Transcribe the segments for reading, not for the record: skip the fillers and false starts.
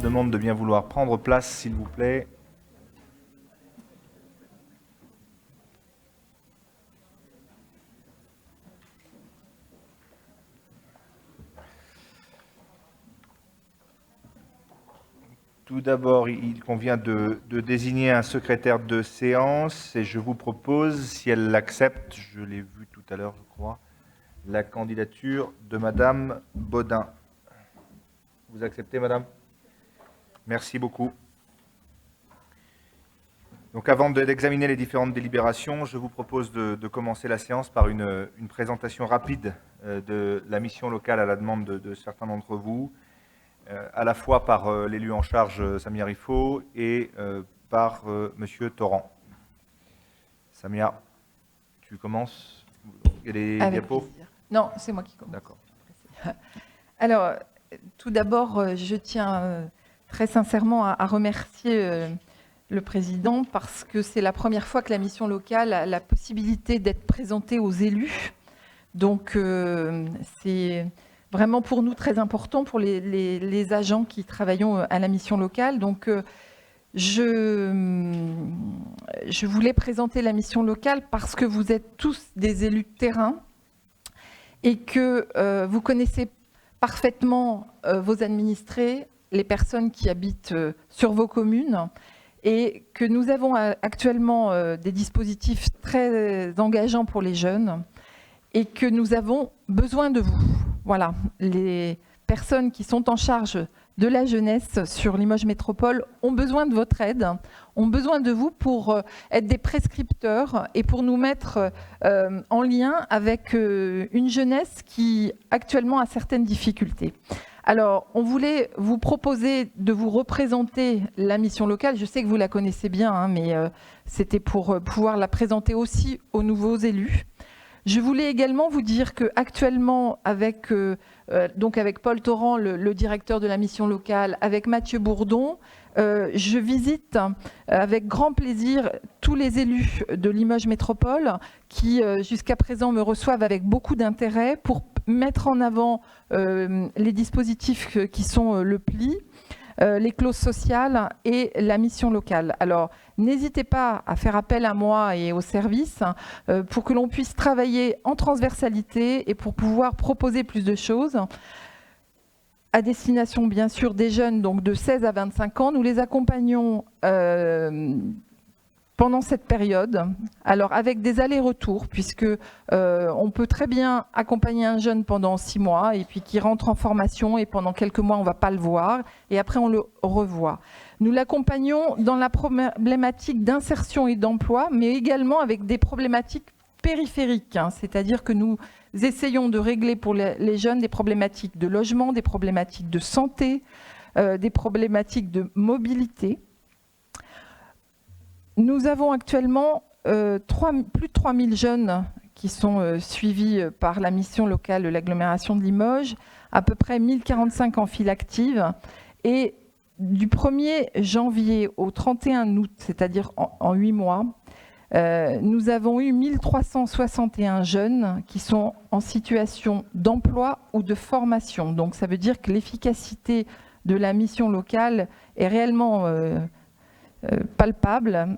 demande de bien vouloir prendre place, s'il vous plaît. Tout d'abord, il convient de désigner un secrétaire de séance et je vous propose, si elle l'accepte, je l'ai vu tout à l'heure, je crois, la candidature de Madame Baudin. Vous acceptez, Madame? Merci beaucoup. Donc, avant d'examiner les différentes délibérations, je vous propose de commencer la séance par une présentation rapide de la mission locale à la demande de certains d'entre vous, à la fois par l'élu en charge, Samia Rifo, et par Monsieur Torrent. Samia, tu commences? Il y a les diapos? Non, c'est moi qui commence. D'accord. Alors, tout d'abord, je tiens très sincèrement à remercier le président parce que c'est la première fois que la mission locale a la possibilité d'être présentée aux élus. Donc, c'est vraiment pour nous très important, pour les agents qui travaillons à la mission locale. Donc, je voulais présenter la mission locale parce que vous êtes tous des élus de terrain et que vous connaissez parfaitement vos administrés, les personnes qui habitent sur vos communes, et que nous avons actuellement des dispositifs très engageants pour les jeunes et que nous avons besoin de vous. Voilà, les personnes qui sont en charge de la jeunesse sur Limoges Métropole ont besoin de votre aide, ont besoin de vous pour être des prescripteurs et pour nous mettre en lien avec une jeunesse qui actuellement a certaines difficultés. Alors, on voulait vous proposer de vous représenter la mission locale. Je sais que vous la connaissez bien, hein, mais c'était pour pouvoir la présenter aussi aux nouveaux élus. Je voulais également vous dire qu'actuellement, avec Paul Torrent, le directeur de la mission locale, avec Mathieu Bourdon, je visite avec grand plaisir tous les élus de Limoges Métropole qui, jusqu'à présent, me reçoivent avec beaucoup d'intérêt pour mettre en avant les dispositifs qui sont le PLI, les clauses sociales et la mission locale. Alors, n'hésitez pas à faire appel à moi et au service pour que l'on puisse travailler en transversalité et pour pouvoir proposer plus de choses. À destination, bien sûr, des jeunes donc de 16 à 25 ans. Nous les accompagnons pendant cette période, alors avec des allers-retours, puisque on peut très bien accompagner un jeune pendant 6 mois et puis qui rentre en formation et pendant quelques mois on ne va pas le voir et après on le revoit. Nous l'accompagnons dans la problématique d'insertion et d'emploi, mais également avec des problématiques périphériques, hein, c'est-à-dire que nous essayons de régler pour les jeunes des problématiques de logement, des problématiques de santé, des problématiques de mobilité. Nous avons actuellement plus de 3000 jeunes qui sont suivis par la mission locale de l'agglomération de Limoges, à peu près 1045 en file active. Et du 1er janvier au 31 août, c'est-à-dire en 8 mois, nous avons eu 1361 jeunes qui sont en situation d'emploi ou de formation. Donc ça veut dire que l'efficacité de la mission locale est réellement palpable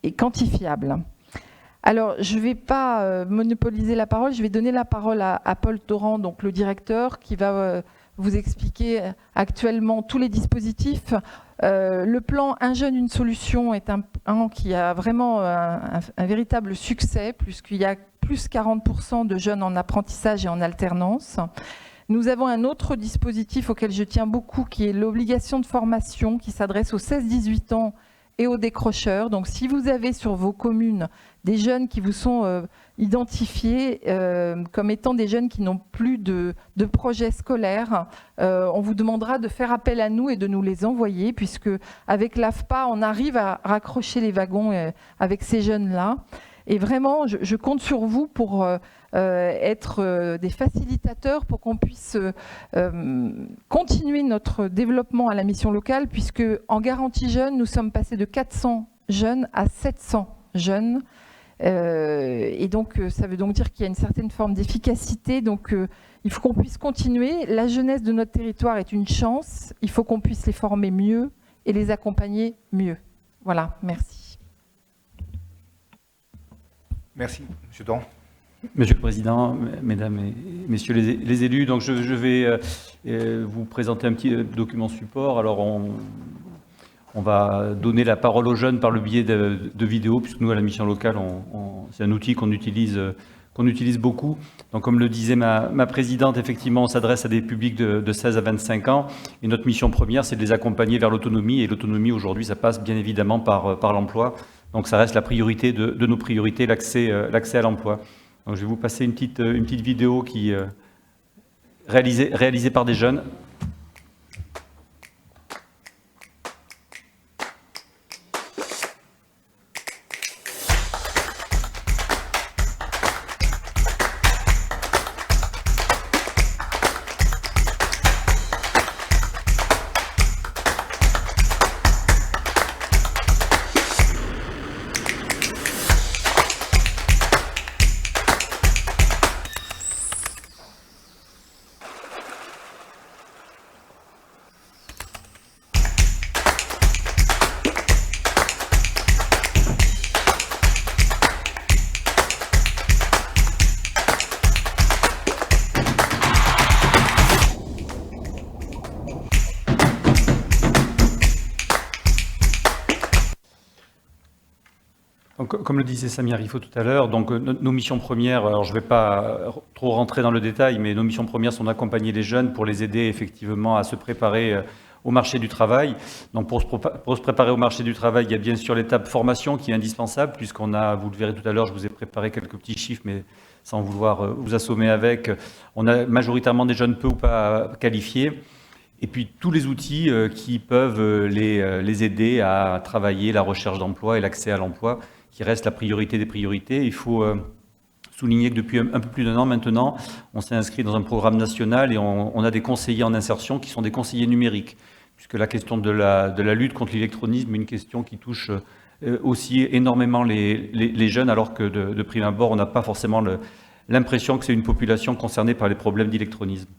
et quantifiable. Alors, je ne vais pas monopoliser la parole, je vais donner la parole à Paul Torrent, donc le directeur, qui va vous expliquer actuellement tous les dispositifs. Le plan Un jeune, une solution est un plan qui a vraiment un véritable succès, puisqu'il y a plus 40% de jeunes en apprentissage et en alternance. Nous avons un autre dispositif auquel je tiens beaucoup, qui est l'obligation de formation, qui s'adresse aux 16-18 ans et aux décrocheurs. Donc si vous avez sur vos communes des jeunes qui vous sont identifiés comme étant des jeunes qui n'ont plus de projet scolaire, on vous demandera de faire appel à nous et de nous les envoyer, puisque avec l'AFPA, on arrive à raccrocher les wagons avec ces jeunes-là. Et vraiment, je compte sur vous pour être des facilitateurs pour qu'on puisse continuer notre développement à la mission locale, puisque en garantie jeune, nous sommes passés de 400 jeunes à 700 jeunes. Et donc, ça veut donc dire qu'il y a une certaine forme d'efficacité. Donc, il faut qu'on puisse continuer. La jeunesse de notre territoire est une chance. Il faut qu'on puisse les former mieux et les accompagner mieux. Voilà, merci. Merci, Monsieur Dran. Monsieur le Président, Mesdames et Messieurs les élus, donc je vais vous présenter un petit document support. Alors, on va donner la parole aux jeunes par le biais de vidéos, puisque nous, à la mission locale, c'est un outil qu'on utilise beaucoup. Donc, comme le disait ma présidente, effectivement, on s'adresse à des publics de 16 à 25 ans. Et notre mission première, c'est de les accompagner vers l'autonomie. Et l'autonomie, aujourd'hui, ça passe bien évidemment par l'emploi. Donc, ça reste la priorité de nos priorités, l'accès à l'emploi. Donc, je vais vous passer une petite vidéo qui réalisée par des jeunes. Donc, comme le disait Samir Rifo tout à l'heure, donc nos missions premières, alors je ne vais pas trop rentrer dans le détail, mais nos missions premières sont d'accompagner les jeunes pour les aider effectivement à se préparer au marché du travail. Donc pour se préparer au marché du travail, il y a bien sûr l'étape formation qui est indispensable, puisqu'on a, vous le verrez tout à l'heure, je vous ai préparé quelques petits chiffres, mais sans vouloir vous assommer avec, on a majoritairement des jeunes peu ou pas qualifiés. Et puis tous les outils qui peuvent les aider à travailler la recherche d'emploi et l'accès à l'emploi, qui reste la priorité des priorités. Il faut souligner que depuis un peu plus d'1 an maintenant, on s'est inscrit dans un programme national et on a des conseillers en insertion qui sont des conseillers numériques, puisque la question de la lutte contre l'électronisme est une question qui touche aussi énormément les jeunes, alors que de prime abord, on n'a pas forcément l'impression que c'est une population concernée par les problèmes d'électronisme.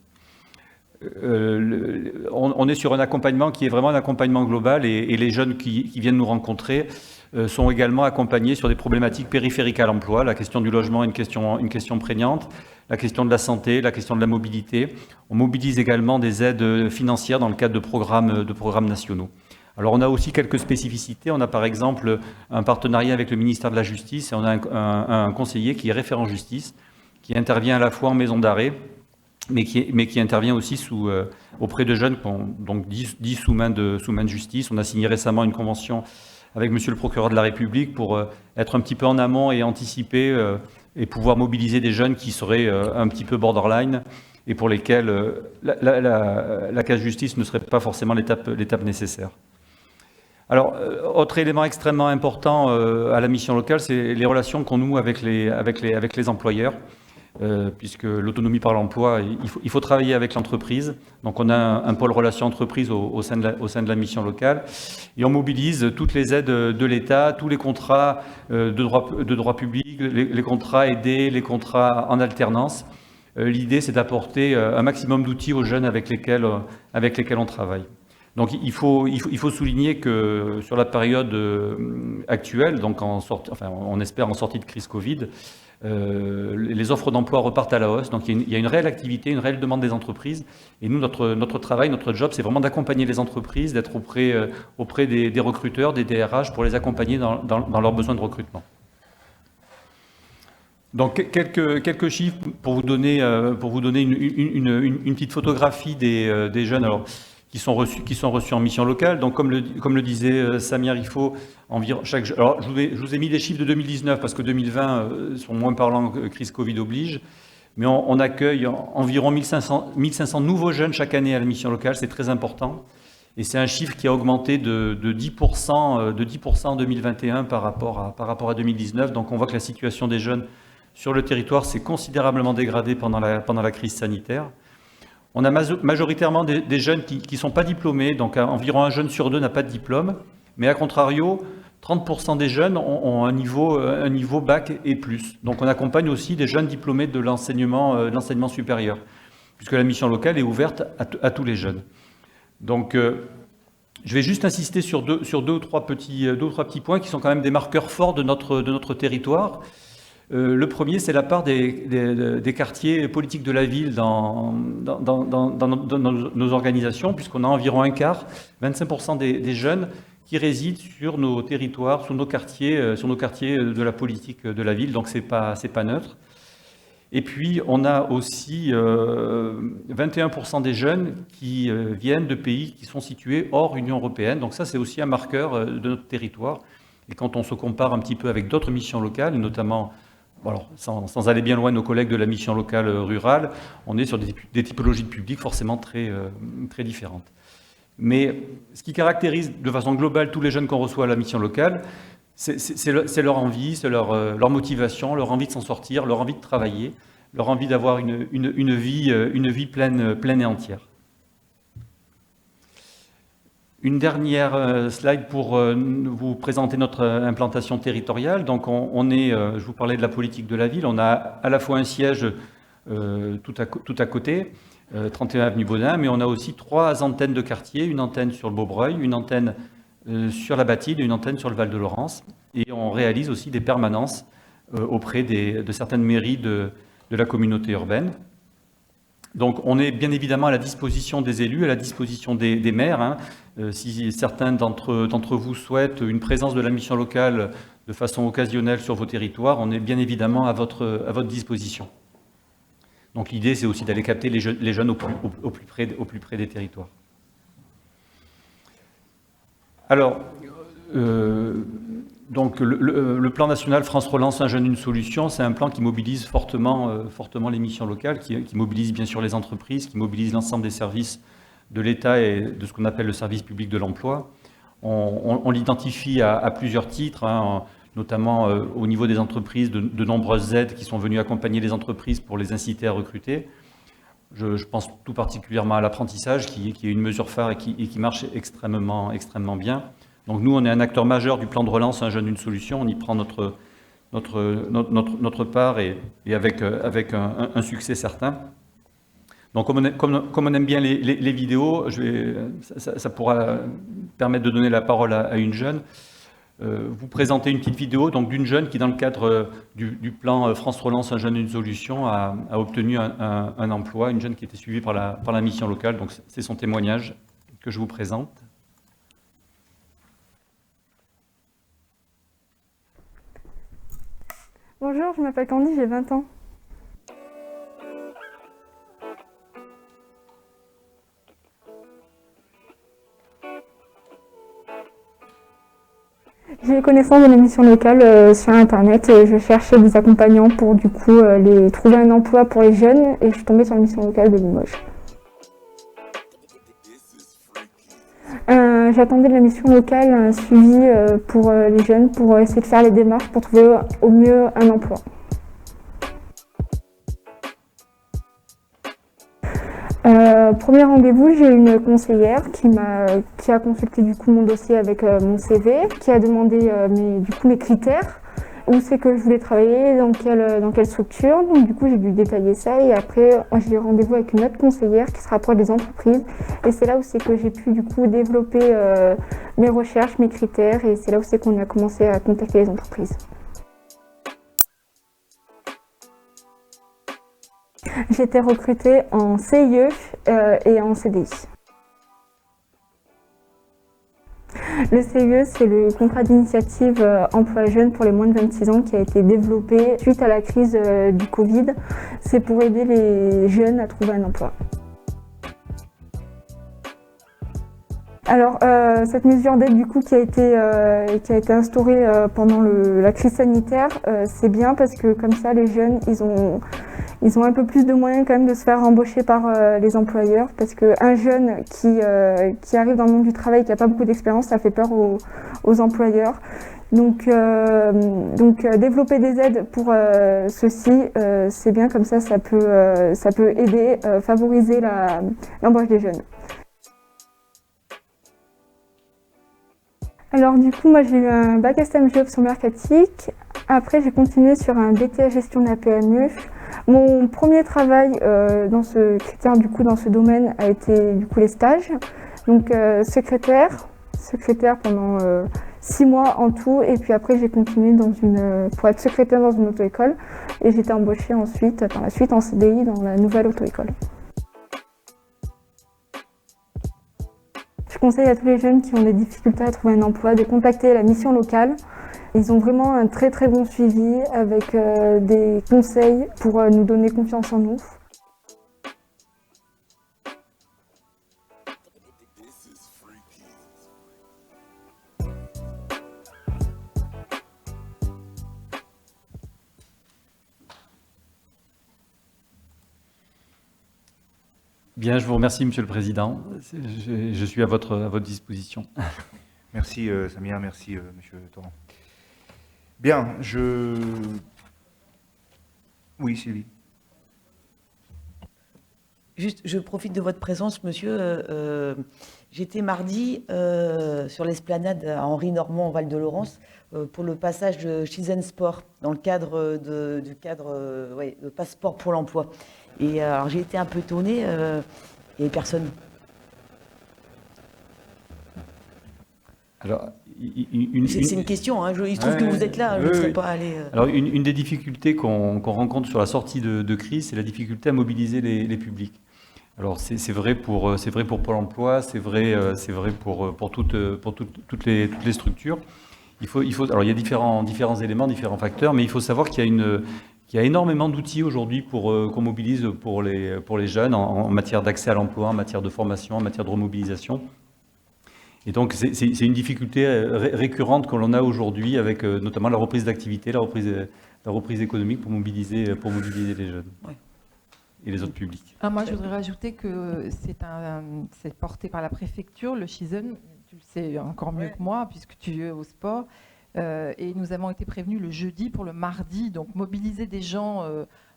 On est sur un accompagnement qui est vraiment un accompagnement global et les jeunes qui viennent nous rencontrer sont également accompagnés sur des problématiques périphériques à l'emploi. La question du logement est une question prégnante, la question de la santé, la question de la mobilité. On mobilise également des aides financières dans le cadre de programmes nationaux. Alors on a aussi quelques spécificités. On a par exemple un partenariat avec le ministère de la Justice et on a un conseiller qui est référent justice, qui intervient à la fois en maison d'arrêt, mais qui intervient aussi auprès de jeunes qui ont donc 10 sous main de justice. On a signé récemment une convention avec Monsieur le procureur de la République pour être un petit peu en amont et anticiper et pouvoir mobiliser des jeunes qui seraient un petit peu borderline et pour lesquels la case justice ne serait pas forcément l'étape nécessaire. Alors, autre élément extrêmement important à la mission locale, c'est les relations qu'on noue avec les employeurs. Puisque l'autonomie par l'emploi, il faut travailler avec l'entreprise. Donc on a un pôle relations entreprises au sein de la mission locale et on mobilise toutes les aides de l'État, tous les contrats de droit public, les contrats aidés, les contrats en alternance. L'idée, c'est d'apporter un maximum d'outils aux jeunes avec lesquels on travaille. Donc il faut souligner que sur la période actuelle, donc on espère en sortie de crise Covid, les offres d'emploi repartent à la hausse, donc il y a une réelle activité, une réelle demande des entreprises. Et nous, notre travail, notre job, c'est vraiment d'accompagner les entreprises, d'être auprès des recruteurs, des DRH, pour les accompagner dans leurs besoins de recrutement. Donc quelques chiffres pour vous donner une petite photographie des jeunes. Alors, qui sont reçus en mission locale. Donc, comme le disait Samir Rifo, environ alors, je vous ai mis les chiffres de 2019 parce que 2020 sont moins parlants que crise Covid oblige. Mais on accueille environ 1500 nouveaux jeunes chaque année à la mission locale. C'est très important. Et c'est un chiffre qui a augmenté de 10% en 2021 par rapport à 2019. Donc, on voit que la situation des jeunes sur le territoire s'est considérablement dégradée pendant la crise sanitaire. On a majoritairement des jeunes qui ne sont pas diplômés, donc environ un jeune sur deux n'a pas de diplôme, mais à contrario, 30% des jeunes ont un niveau bac et plus. Donc on accompagne aussi des jeunes diplômés de l'enseignement supérieur, puisque la mission locale est ouverte à tous les jeunes. Donc je vais juste insister sur deux ou trois petits points qui sont quand même des marqueurs forts de notre territoire. Le premier, c'est la part des quartiers politiques de la ville dans nos organisations, puisqu'on a environ un quart, 25% des jeunes qui résident sur nos territoires, sur nos quartiers de la politique de la ville, donc c'est pas neutre. Et puis, on a aussi 21% des jeunes qui viennent de pays qui sont situés hors Union européenne. Donc ça, c'est aussi un marqueur de notre territoire. Et quand on se compare un petit peu avec d'autres missions locales, notamment, alors, sans aller bien loin, nos collègues de la mission locale rurale, on est sur des typologies de public forcément très différentes. Mais ce qui caractérise de façon globale tous les jeunes qu'on reçoit à la mission locale, c'est leur envie, c'est leur motivation, leur envie de s'en sortir, leur envie de travailler, leur envie d'avoir une vie pleine et entière. Une dernière slide pour vous présenter notre implantation territoriale. Donc je vous parlais de la politique de la ville, on a à la fois un siège tout à côté, 31 avenue Baudin, mais on a aussi 3 antennes de quartier, une antenne sur le Beaubreuil, une antenne sur la Bâtille et une antenne sur le Val-de-Laurence. Et on réalise aussi des permanences auprès de certaines mairies de la communauté urbaine. Donc on est bien évidemment à la disposition des élus, à la disposition des maires. Si certains d'entre vous souhaitent une présence de la mission locale de façon occasionnelle sur vos territoires, on est bien évidemment à votre disposition. Donc l'idée, c'est aussi d'aller capter les jeunes au plus près des territoires. Alors, donc le plan national France Relance, un jeune, une solution, c'est un plan qui mobilise fortement les missions locales, qui mobilise bien sûr les entreprises, qui mobilise l'ensemble des services de l'État et de ce qu'on appelle le service public de l'emploi. On l'identifie à plusieurs titres, notamment au niveau des entreprises, de nombreuses aides qui sont venues accompagner les entreprises pour les inciter à recruter. Je pense tout particulièrement à l'apprentissage, qui est une mesure phare et qui marche extrêmement bien. Donc nous, on est un acteur majeur du plan de relance, un jeune, une solution. On y prend notre part et avec un succès certain. Donc comme on aime bien les vidéos, ça pourra permettre de donner la parole à une jeune. Vous présenter une petite vidéo d'une jeune qui, dans le cadre du plan France Relance, un jeune, une solution, a obtenu un emploi, une jeune qui était suivie par la mission locale. Donc c'est son témoignage que je vous présente. Bonjour, je m'appelle Candy, j'ai 20 ans. J'ai connaissance de l'émission locale sur internet et je cherchais des accompagnants pour du coup les trouver un emploi pour les jeunes et je suis tombée sur l'émission locale de Limoges. J'attendais de la mission locale un suivi pour les jeunes pour essayer de faire les démarches pour trouver au mieux un emploi. Premier rendez-vous, j'ai eu une conseillère qui a consulté du coup mon dossier avec mon CV, qui a demandé mes critères, où c'est que je voulais travailler, dans quelle structure. Donc du coup j'ai dû détailler ça et après j'ai eu rendez-vous avec une autre conseillère qui se rapproche des entreprises et c'est là où c'est que j'ai pu du coup développer mes recherches, mes critères et c'est là où c'est qu'on a commencé à contacter les entreprises. J'ai été recrutée en CIE et en CDI. Le CIE, c'est le contrat d'initiative emploi jeune pour les moins de 26 ans qui a été développé suite à la crise du Covid. C'est pour aider les jeunes à trouver un emploi. Alors, cette mesure d'aide du coup qui a été instaurée pendant la crise sanitaire, c'est bien parce que comme ça les jeunes ils ont un peu plus de moyens quand même de se faire embaucher par les employeurs parce qu'un jeune qui arrive dans le monde du travail et qui n'a pas beaucoup d'expérience, ça fait peur aux employeurs. Donc développer des aides pour ceci, c'est bien comme ça peut aider, favoriser l'embauche des jeunes. Alors du coup, moi j'ai eu un bac STMG option mercatique. Après, j'ai continué sur un BTS gestion de la PME. Mon premier travail dans ce critère, du coup, dans ce domaine, a été du coup les stages. Donc secrétaire pendant 6 mois en tout. Et puis après, j'ai continué pour être secrétaire dans une auto-école. Et j'ai été embauchée ensuite, par la suite, en CDI dans la nouvelle auto-école. Je conseille à tous les jeunes qui ont des difficultés à trouver un emploi de contacter la mission locale. Ils ont vraiment un très très bon suivi avec des conseils pour nous donner confiance en nous. Bien, je vous remercie, Monsieur le Président. Je suis à votre disposition. Merci Samia, merci Monsieur Torrent. Bien, Oui, Sylvie. Juste, je profite de votre présence, monsieur. J'étais mardi sur l'esplanade à Henri-Normand, en Val-de-Laurence, pour le passage de Citizen Sport, dans le cadre de passeport pour l'emploi. Et alors j'ai été un peu étonnée, il n'y avait personne. Alors, c'est une question, hein, il se trouve que vous êtes là, je ne serais pas allé... Alors, une des difficultés qu'on rencontre sur la sortie de crise, c'est la difficulté à mobiliser les publics. Alors, c'est vrai pour Pôle emploi, c'est vrai pour toutes les structures. Alors, il y a différents éléments, différents facteurs, mais il faut savoir qu'il y a énormément d'outils aujourd'hui qu'on mobilise pour les jeunes en matière d'accès à l'emploi, en matière de formation, en matière de remobilisation. Et donc, c'est une difficulté récurrente que l'on a aujourd'hui avec notamment la reprise d'activité, la reprise économique pour mobiliser les jeunes et les autres publics. Moi, je voudrais rajouter que c'est porté par la préfecture, le Shizen, tu le sais encore mieux que moi, puisque tu es au sport. Et nous avons été prévenus le jeudi pour le mardi, donc mobiliser des gens,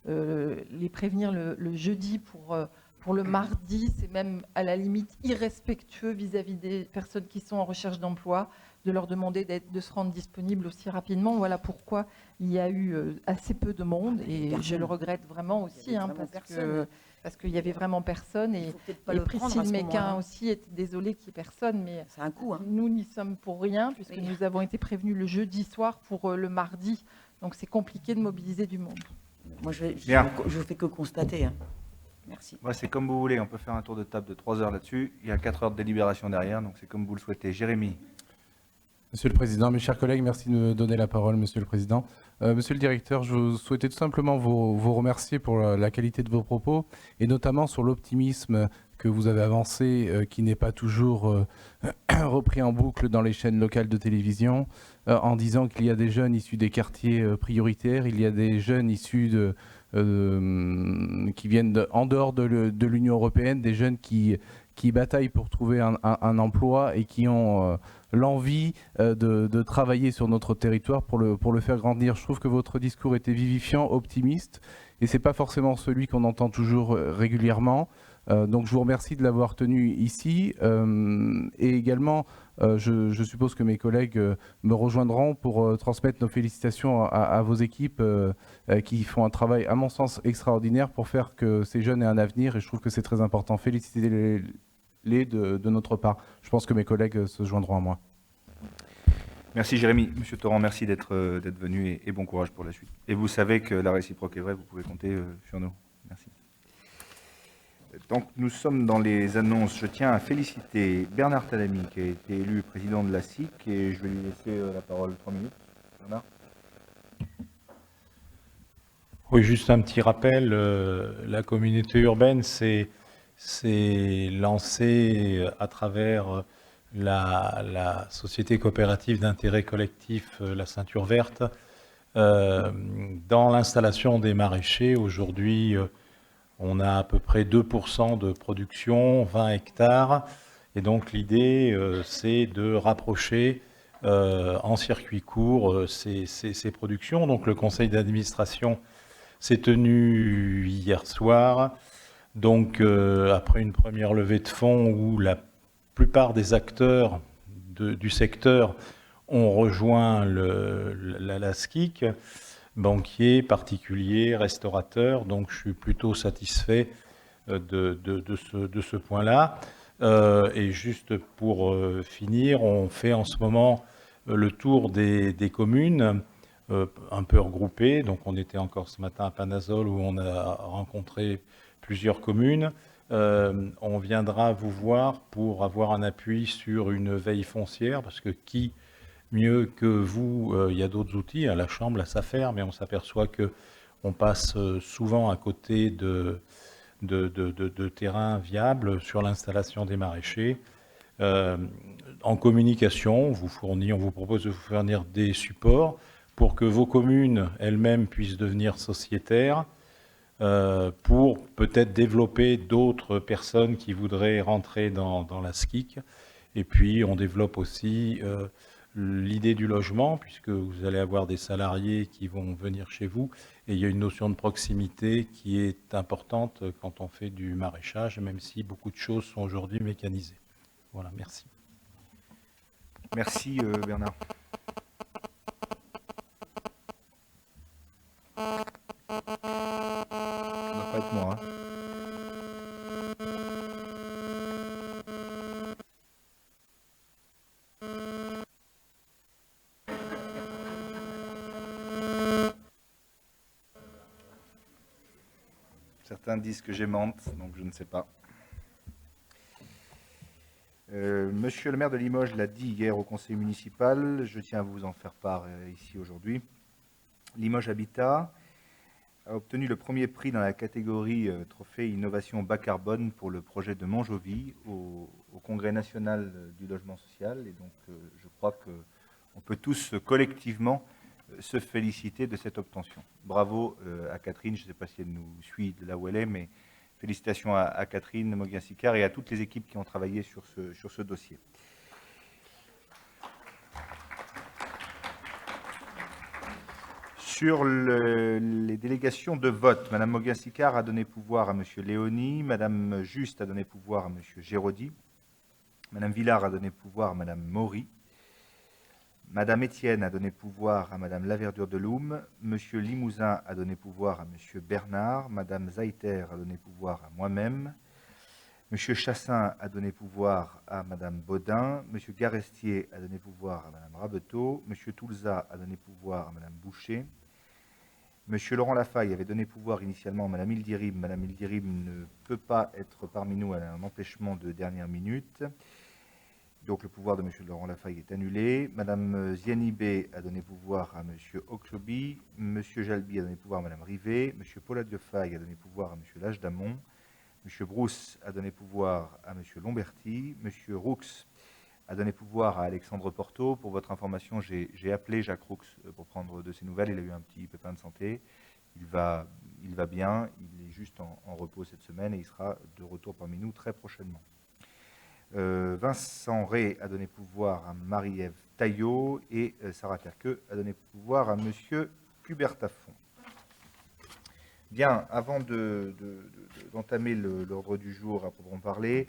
les prévenir le jeudi pour le mardi, c'est même à la limite irrespectueux vis-à-vis des personnes qui sont en recherche d'emploi, de leur demander de se rendre disponible aussi rapidement. Voilà pourquoi il y a eu assez peu de monde, et je le regrette vraiment aussi, parce qu'il y avait vraiment personne, et Priscille Méquin aussi était désolée qu'il n'y ait personne, mais c'est un coup, hein. Nous n'y sommes pour rien, puisque nous avons été prévenus le jeudi soir pour le mardi, donc c'est compliqué de mobiliser du monde. Moi, je fais que constater, hein. Merci. Ouais, c'est comme vous voulez, on peut faire un tour de table de 3 heures là-dessus. Il y a 4 heures de délibération derrière, donc c'est comme vous le souhaitez. Jérémy. Monsieur le Président, mes chers collègues, merci de me donner la parole, Monsieur le Président. Monsieur le Directeur, je souhaitais tout simplement vous remercier pour la qualité de vos propos, et notamment sur l'optimisme que vous avez avancé, qui n'est pas toujours repris en boucle dans les chaînes locales de télévision, en disant qu'il y a des jeunes issus des quartiers prioritaires, il y a des jeunes issus qui viennent en dehors de l'Union européenne, des jeunes qui bataillent pour trouver un emploi et qui ont l'envie de travailler sur notre territoire pour le faire grandir. Je trouve que votre discours était vivifiant, optimiste, et ce n'est pas forcément celui qu'on entend toujours régulièrement. Donc je vous remercie de l'avoir tenu ici, et également je suppose que mes collègues me rejoindront pour transmettre nos félicitations à vos équipes qui font un travail à mon sens extraordinaire pour faire que ces jeunes aient un avenir, et je trouve que c'est très important. Félicitez-les de notre part. Je pense que mes collègues se joindront à moi. Merci Jérémy. Monsieur Torrent, merci d'être venu, et bon courage pour la suite. Et vous savez que la réciproque est vraie, vous pouvez compter sur nous. Merci. Donc nous sommes dans les annonces. Je tiens à féliciter Bernard Talamy qui a été élu président de la SIC, et je vais lui laisser la parole 3 minutes. Bernard. Oui, juste un petit rappel, la communauté urbaine s'est lancée à travers la société coopérative d'intérêt collectif, la Ceinture Verte, dans l'installation des maraîchers. Aujourd'hui, on a à peu près 2% de production, 20 hectares, et donc l'idée, c'est de rapprocher en circuit court ces productions. Donc le conseil d'administration s'est tenu hier soir, donc après une première levée de fonds où la plupart des acteurs du secteur ont rejoint la SCIC, banquiers, particuliers, restaurateurs, donc je suis plutôt satisfait de ce point-là. Et juste pour finir, on fait en ce moment le tour des communes, un peu regroupées. Donc on était encore ce matin à Panazol où on a rencontré plusieurs communes. On viendra vous voir pour avoir un appui sur une veille foncière, parce que qui mieux que vous, il y a d'autres outils, à la Chambre, la SAFER, mais on s'aperçoit qu'on passe souvent à côté de terrains viables sur l'installation des maraîchers. En communication, on vous propose de vous fournir des supports pour que vos communes elles-mêmes puissent devenir sociétaires, pour peut-être développer d'autres personnes qui voudraient rentrer dans la SCIC. Et puis, on développe aussi l'idée du logement, puisque vous allez avoir des salariés qui vont venir chez vous. Et il y a une notion de proximité qui est importante quand on fait du maraîchage, même si beaucoup de choses sont aujourd'hui mécanisées. Voilà, merci. Merci Bernard. Ça ne doit pas être moi. Certains disent que j'aimante, donc je ne sais pas. Monsieur le maire de Limoges l'a dit hier au conseil municipal, je tiens à vous en faire part ici aujourd'hui. Limoges Habitat a obtenu le premier prix dans la catégorie Trophée Innovation Bas Carbone pour le projet de Montjoly au Congrès national du logement social. Et donc je crois qu'on peut tous collectivement se féliciter de cette obtention. Bravo à Catherine, je ne sais pas si elle nous suit de là où elle est, mais félicitations à Catherine Moguin-Sicard et à toutes les équipes qui ont travaillé sur ce dossier. Sur les délégations de vote, Mme Moguin-Sicard a donné pouvoir à M. Léoni, Mme Juste a donné pouvoir à M. Géraudy, Mme Villard a donné pouvoir à Mme Maury, Mme Étienne a donné pouvoir à Mme Laverdure-de-Loum, M. Limousin a donné pouvoir à M. Bernard, Mme Zaïter a donné pouvoir à moi-même, M. Chassin a donné pouvoir à Mme Baudin, M. Garestier a donné pouvoir à Mme Rabeteau, M. Toulza a donné pouvoir à Mme Boucher, M. Laurent Lafaille avait donné pouvoir initialement à Mme Ildirim. Mme Ildirim ne peut pas être parmi nous, elle a un empêchement de dernière minute. Donc le pouvoir de M. Laurent Lafaille est annulé. Mme Zianibé a donné pouvoir à M. Oxobi. M. Jalbi a donné pouvoir à Mme Rivet. M. Paula-Diofaye a donné pouvoir à M. Lage-Damon. M. Brousse a donné pouvoir à M. Lomberti. M. Roux a donné pouvoir à Alexandre Porto. Pour votre information, j'ai appelé Jacques Roux pour prendre de ses nouvelles. Il a eu un petit pépin de santé. Il va bien. Il est juste en repos cette semaine et il sera de retour parmi nous très prochainement. Vincent Rey a donné pouvoir à Marie-Ève Taillot et Sarah Terqueux a donné pouvoir à M. Hubert Taffon. Bien, avant d'entamer l'ordre du jour à proprement parler,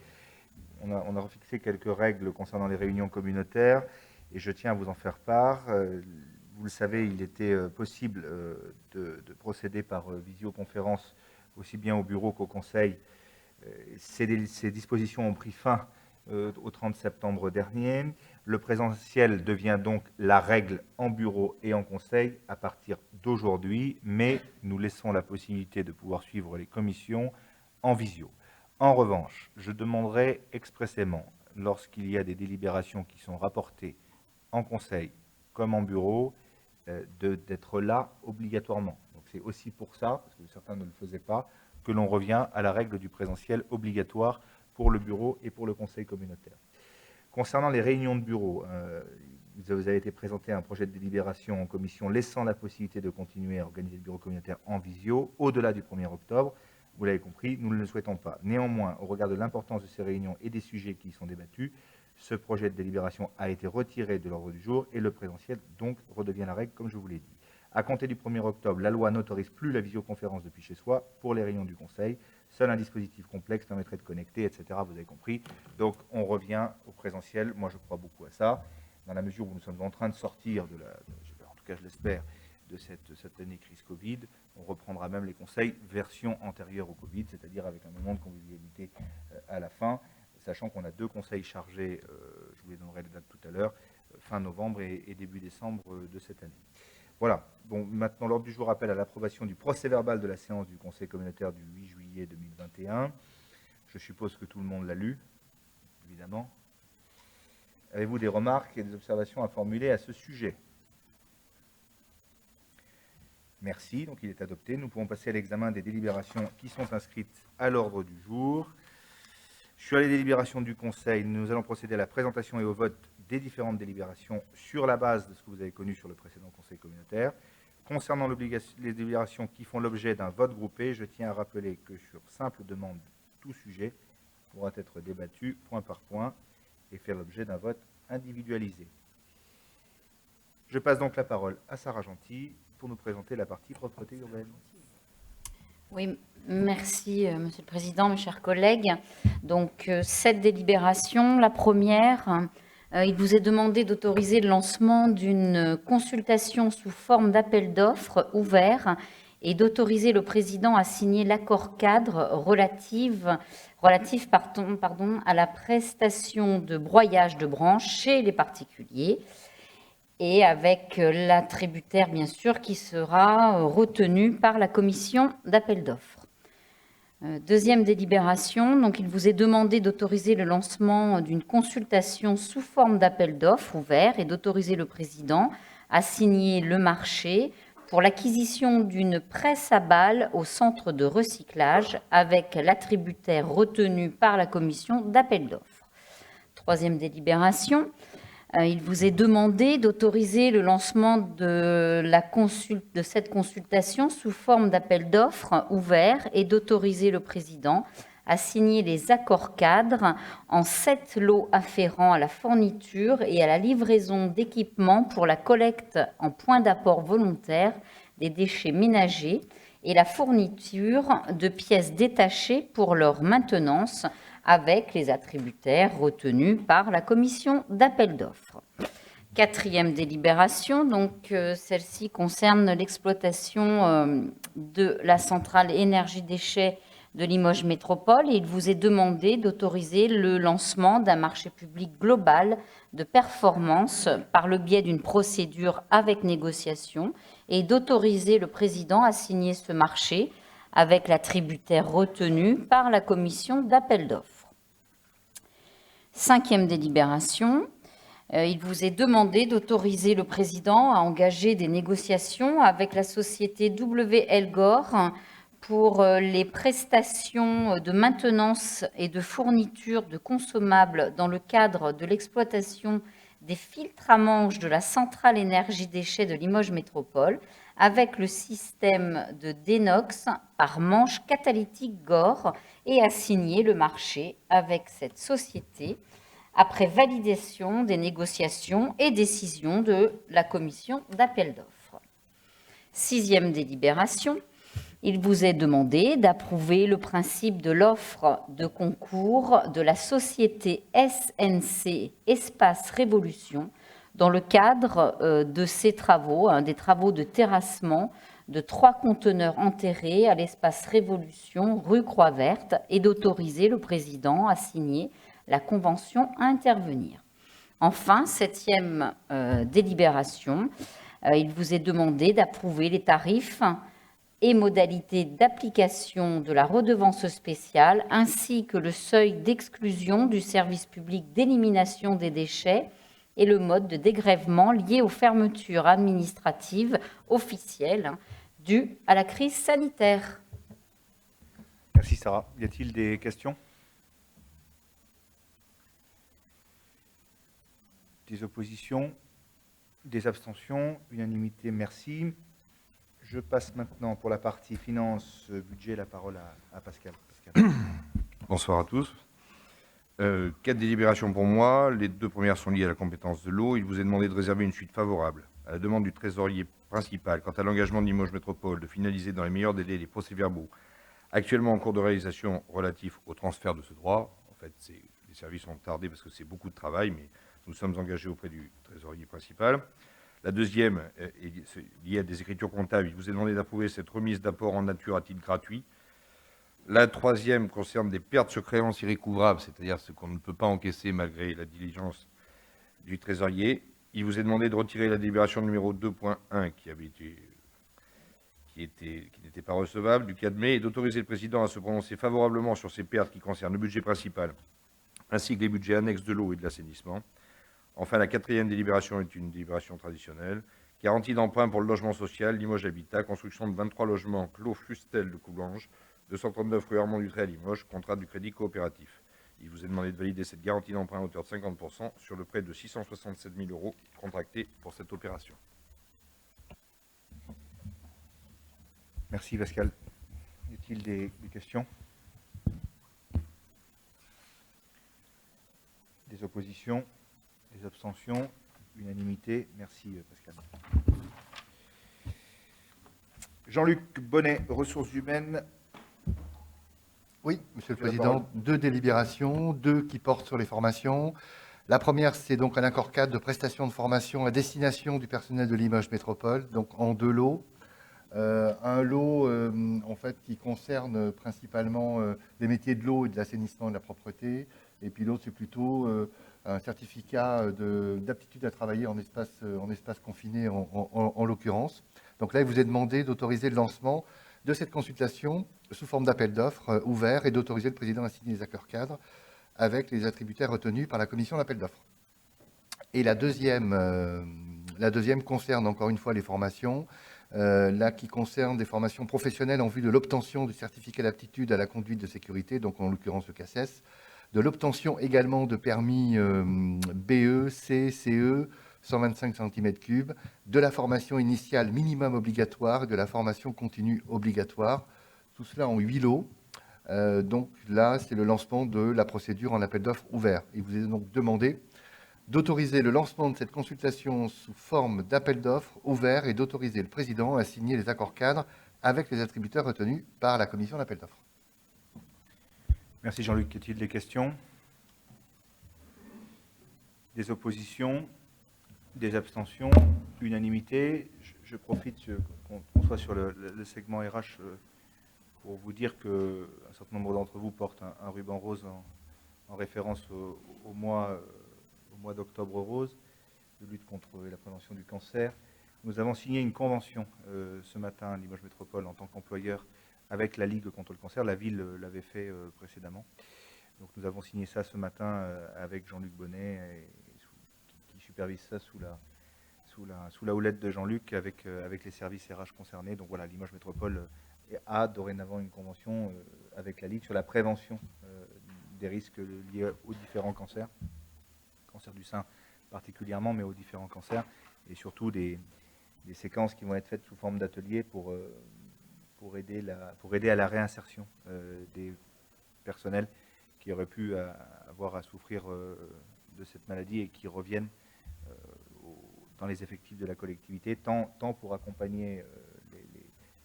on a refixé quelques règles concernant les réunions communautaires et je tiens à vous en faire part. Vous le savez, il était possible de procéder par visioconférence aussi bien au bureau qu'au conseil. Ces dispositions ont pris fin au 30 septembre dernier. Le présentiel devient donc la règle en bureau et en conseil à partir d'aujourd'hui, mais nous laissons la possibilité de pouvoir suivre les commissions en visio. En revanche, je demanderai expressément, lorsqu'il y a des délibérations qui sont rapportées en conseil comme en bureau, d'être là obligatoirement. Donc c'est aussi pour ça, parce que certains ne le faisaient pas, que l'on revient à la règle du présentiel obligatoire pour le bureau et pour le conseil communautaire. Concernant les réunions de bureau, vous avez été présenté un projet de délibération en commission laissant la possibilité de continuer à organiser le bureau communautaire en visio au-delà du 1er octobre. Vous l'avez compris, nous ne le souhaitons pas. Néanmoins, au regard de l'importance de ces réunions et des sujets qui y sont débattus, ce projet de délibération a été retiré de l'ordre du jour et le présentiel donc redevient la règle comme je vous l'ai dit. À compter du 1er octobre, la loi n'autorise plus la visioconférence depuis chez soi pour les réunions du Conseil. Seul un dispositif complexe permettrait de connecter, etc. Vous avez compris. Donc, on revient au présentiel. Moi, je crois beaucoup à ça, dans la mesure où nous sommes en train de sortir en tout cas, je l'espère, de cette année crise Covid. On reprendra même les conseils version antérieure au Covid, c'est-à-dire avec un moment de convivialité à la fin, sachant qu'on a 2 conseils chargés, je vous les donnerai les dates tout à l'heure, fin novembre et début décembre de cette année. Voilà. Bon, maintenant, l'ordre du jour appelle à l'approbation du procès-verbal de la séance du Conseil communautaire du 8 juillet 2021. Je suppose que tout le monde l'a lu, évidemment. Avez-vous des remarques et des observations à formuler à ce sujet? Merci. Donc, il est adopté. Nous pouvons passer à l'examen des délibérations qui sont inscrites à l'ordre du jour. Sur les délibérations du Conseil, nous allons procéder à la présentation et au vote des différentes délibérations sur la base de ce que vous avez connu sur le précédent Conseil communautaire. Concernant les délibérations qui font l'objet d'un vote groupé, je tiens à rappeler que sur simple demande, tout sujet pourra être débattu point par point et faire l'objet d'un vote individualisé. Je passe donc la parole à Sarah Gentil pour nous présenter la partie propreté urbaine. Oui, merci Monsieur le Président, mes chers collègues. Donc, 7 délibérations. La première, il vous est demandé d'autoriser le lancement d'une consultation sous forme d'appel d'offres ouvert et d'autoriser le Président à signer l'accord cadre relatif à la prestation de broyage de branches chez les particuliers, et avec l'attributaire, bien sûr, qui sera retenu par la commission d'appel d'offres. Deuxième délibération, donc il vous est demandé d'autoriser le lancement d'une consultation sous forme d'appel d'offres ouvert et d'autoriser le Président à signer le marché pour l'acquisition d'une presse à balles au centre de recyclage avec l'attributaire retenu par la commission d'appel d'offres. Troisième délibération, il vous est demandé d'autoriser le lancement de cette consultation sous forme d'appel d'offres ouvert et d'autoriser le Président à signer les accords cadres en 7 lots afférents à la fourniture et à la livraison d'équipements pour la collecte en point d'apport volontaire des déchets ménagers et la fourniture de pièces détachées pour leur maintenance avec les attributaires retenus par la commission d'appel d'offres. Quatrième délibération, donc celle-ci concerne l'exploitation de la centrale énergie-déchets de Limoges Métropole et il vous est demandé d'autoriser le lancement d'un marché public global de performance par le biais d'une procédure avec négociation et d'autoriser le Président à signer ce marché avec l'attributaire retenu par la commission d'appel d'offres. Cinquième délibération, il vous est demandé d'autoriser le Président à engager des négociations avec la société WL Gore pour les prestations de maintenance et de fourniture de consommables dans le cadre de l'exploitation des filtres à manche de la centrale énergie-déchets de Limoges Métropole avec le système de dénox par manche catalytique Gore et à signer le marché avec cette société après validation des négociations et décision de la commission d'appel d'offres. Sixième délibération, il vous est demandé d'approuver le principe de l'offre de concours de la société SNC Espace Révolution dans le cadre de ces travaux, des travaux de terrassement de 3 conteneurs enterrés à l'espace Révolution, rue Croix-Verte, et d'autoriser le Président à signer la convention à intervenir. Enfin, septième délibération, il vous est demandé d'approuver les tarifs et modalités d'application de la redevance spéciale, ainsi que le seuil d'exclusion du service public d'élimination des déchets et le mode de dégrèvement lié aux fermetures administratives officielles dues à la crise sanitaire. Merci Sarah. Y a-t-il des questions? Des oppositions? Des abstentions? Unanimité, merci. Je passe maintenant pour la partie finance, budget, la parole à Pascal. Bonsoir à tous. 4 délibérations pour moi. Les 2 premières sont liées à la compétence de l'eau. Il vous est demandé de réserver une suite favorable à la demande du trésorier principal quant à l'engagement de Limoges Métropole de finaliser dans les meilleurs délais les procès-verbaux actuellement en cours de réalisation relatifs au transfert de ce droit. En fait, les services ont tardé parce que c'est beaucoup de travail, mais nous sommes engagés auprès du trésorier principal. La deuxième est liée à des écritures comptables. Il vous est demandé d'approuver cette remise d'apport en nature à titre gratuit. La troisième concerne des pertes sur créances irrécouvrables, c'est-à-dire ce qu'on ne peut pas encaisser malgré la diligence du trésorier. Il vous est demandé de retirer la délibération numéro 2.1 qui n'était pas recevable du 4 mai et d'autoriser le président à se prononcer favorablement sur ces pertes qui concernent le budget principal ainsi que les budgets annexes de l'eau et de l'assainissement. Enfin, la quatrième délibération est une délibération traditionnelle. Garantie d'emprunt pour le logement social, Limoges Habitat, construction de 23 logements Clos Fustel de Coulanges, 239 rue Armand Dutré à Limoges, contrat du crédit coopératif. Il vous est demandé de valider cette garantie d'emprunt à hauteur de 50% sur le prêt de 667 000 € contracté pour cette opération. Merci Pascal. Y a-t-il des questions? Des oppositions? Des abstentions? Unanimité? Merci Pascal. Jean-Luc Bonnet, ressources humaines. Oui, Monsieur le Président, 2 délibérations, 2 qui portent sur les formations. La première, c'est donc un accord cadre de prestation de formation à destination du personnel de Limoges Métropole, donc en 2 lots. Un lot en fait, qui concerne principalement les métiers de l'eau et de l'assainissement et de la propreté. Et puis l'autre, c'est plutôt un certificat d'aptitude à travailler en espace confiné en l'occurrence. Donc là, il vous est demandé d'autoriser le lancement de cette consultation sous forme d'appel d'offres ouvert et d'autoriser le président à signer les accords cadres avec les attributaires retenus par la commission d'appel d'offres. Et la deuxième concerne encore une fois les formations, là qui concerne des formations professionnelles en vue de l'obtention du certificat d'aptitude à la conduite de sécurité, donc en l'occurrence le CACES, de l'obtention également de permis BE, C, CE, 125 cm3, de la formation initiale minimum obligatoire et de la formation continue obligatoire, tout cela en 8 lots. Donc là, c'est le lancement de la procédure en appel d'offres ouvert. Il vous est donc demandé d'autoriser le lancement de cette consultation sous forme d'appel d'offres ouvert et d'autoriser le président à signer les accords cadres avec les attributeurs retenus par la commission d'appel d'offres. Merci Jean-Luc. Y a-t-il des questions? Des oppositions? Des abstentions? Unanimité? Je profite qu'on soit sur le segment RH pour vous dire qu'un certain nombre d'entre vous portent un ruban rose en référence au mois d'octobre rose, de lutte contre la prévention du cancer. Nous avons signé une convention ce matin à Limoges Métropole en tant qu'employeur avec la Ligue contre le cancer. La ville l'avait fait précédemment. Donc nous avons signé ça ce matin avec Jean-Luc Bonnet, qui supervise ça sous la houlette de Jean-Luc avec les services RH concernés. Donc voilà, Limoges Métropole a dorénavant une convention avec la Ligue sur la prévention des risques liés aux différents cancers, cancer du sein particulièrement, mais aux différents cancers, et surtout des séquences qui vont être faites sous forme d'ateliers pour aider à la réinsertion des personnels qui auraient pu avoir à souffrir de cette maladie et qui reviennent dans les effectifs de la collectivité, tant pour accompagner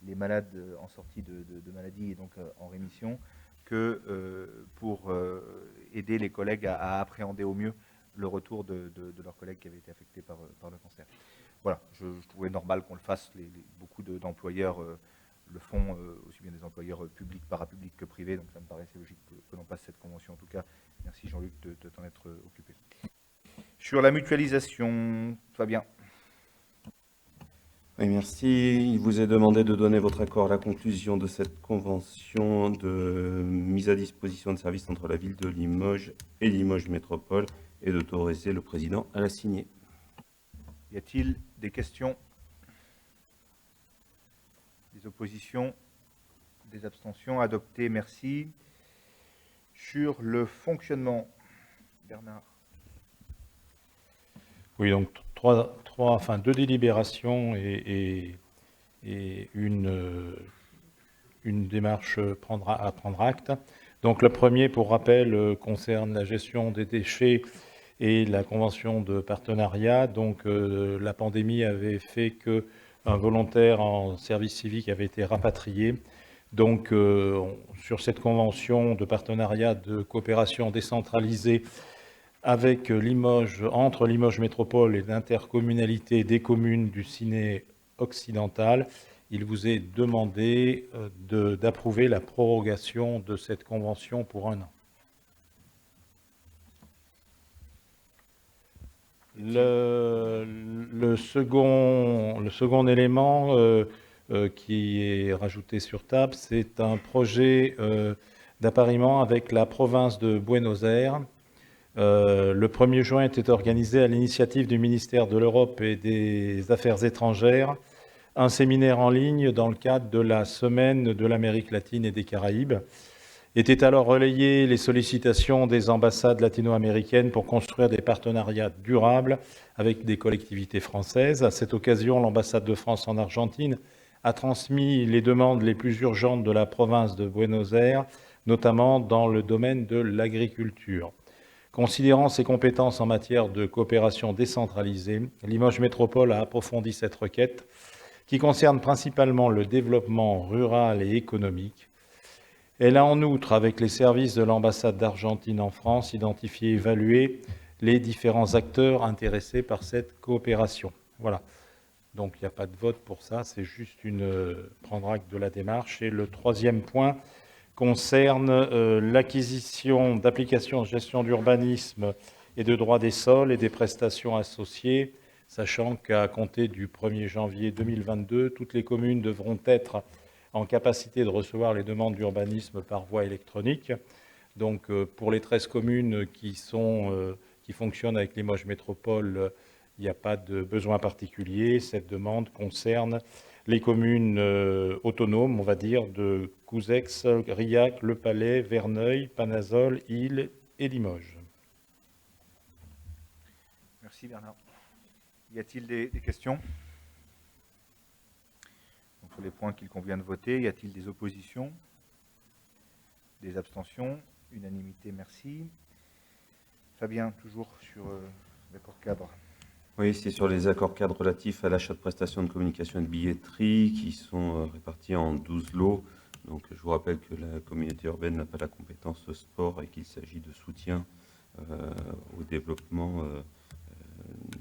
les malades en sortie de maladie et donc en rémission, que pour aider les collègues à appréhender au mieux le retour de leurs collègues qui avaient été affectés par le cancer. Voilà, je trouvais normal qu'on le fasse. Beaucoup d'employeurs le font, aussi bien des employeurs publics, parapublics que privés, donc ça me paraissait logique que l'on passe cette convention. En tout cas, merci Jean-Luc de t'en être occupé. Sur la mutualisation, Fabien. Oui, merci. Il vous est demandé de donner votre accord à la conclusion de cette convention de mise à disposition de services entre la ville de Limoges et Limoges Métropole et d'autoriser le président à la signer. Y a-t-il des questions? Des oppositions? Des abstentions? Adopté, merci. Sur le fonctionnement, Bernard. Oui, donc deux délibérations et une démarche à prendre acte. Donc le premier, pour rappel, concerne la gestion des déchets et la convention de partenariat. Donc la pandémie avait fait qu'un volontaire en service civique avait été rapatrié. Donc sur cette convention de partenariat de coopération décentralisée avec Limoges, entre Limoges Métropole et l'intercommunalité des communes du Ciné occidental, il vous est demandé d'approuver la prorogation de cette convention pour 1 an. Le second élément qui est rajouté sur table, c'est un projet d'appariement avec la province de Buenos Aires. Le 1er juin était organisé à l'initiative du ministère de l'Europe et des Affaires étrangères un séminaire en ligne dans le cadre de la Semaine de l'Amérique latine et des Caraïbes. Étaient alors relayées les sollicitations des ambassades latino-américaines pour construire des partenariats durables avec des collectivités françaises. À cette occasion, l'ambassade de France en Argentine a transmis les demandes les plus urgentes de la province de Buenos Aires, notamment dans le domaine de l'agriculture. Considérant ses compétences en matière de coopération décentralisée, Limoges Métropole a approfondi cette requête qui concerne principalement le développement rural et économique. Elle a en outre, avec les services de l'ambassade d'Argentine en France, identifié et évalué les différents acteurs intéressés par cette coopération. Voilà. Donc il n'y a pas de vote pour ça, c'est juste prendre acte de la démarche. Et le 3e point concerne l'acquisition d'applications de gestion d'urbanisme et de droit des sols et des prestations associées, sachant qu'à compter du 1er janvier 2022, toutes les communes devront être en capacité de recevoir les demandes d'urbanisme par voie électronique. Donc pour les 13 communes qui fonctionnent avec Limoges Métropole, il n'y a pas de besoin particulier. Cette demande concerne les communes autonomes, on va dire, de Couzex, Riac, Le Palais, Verneuil, Panazol, Île et Limoges. Merci Bernard. Y a-t-il des questions? Donc, sur les points qu'il convient de voter, y a-t-il des oppositions? Des abstentions? Unanimité, merci. Fabien, toujours sur l'accord cadre. Oui, c'est sur les accords cadres relatifs à l'achat de prestations de communication et de billetterie qui sont répartis en 12 lots. Donc, je vous rappelle que la communauté urbaine n'a pas la compétence sport et qu'il s'agit de soutien au développement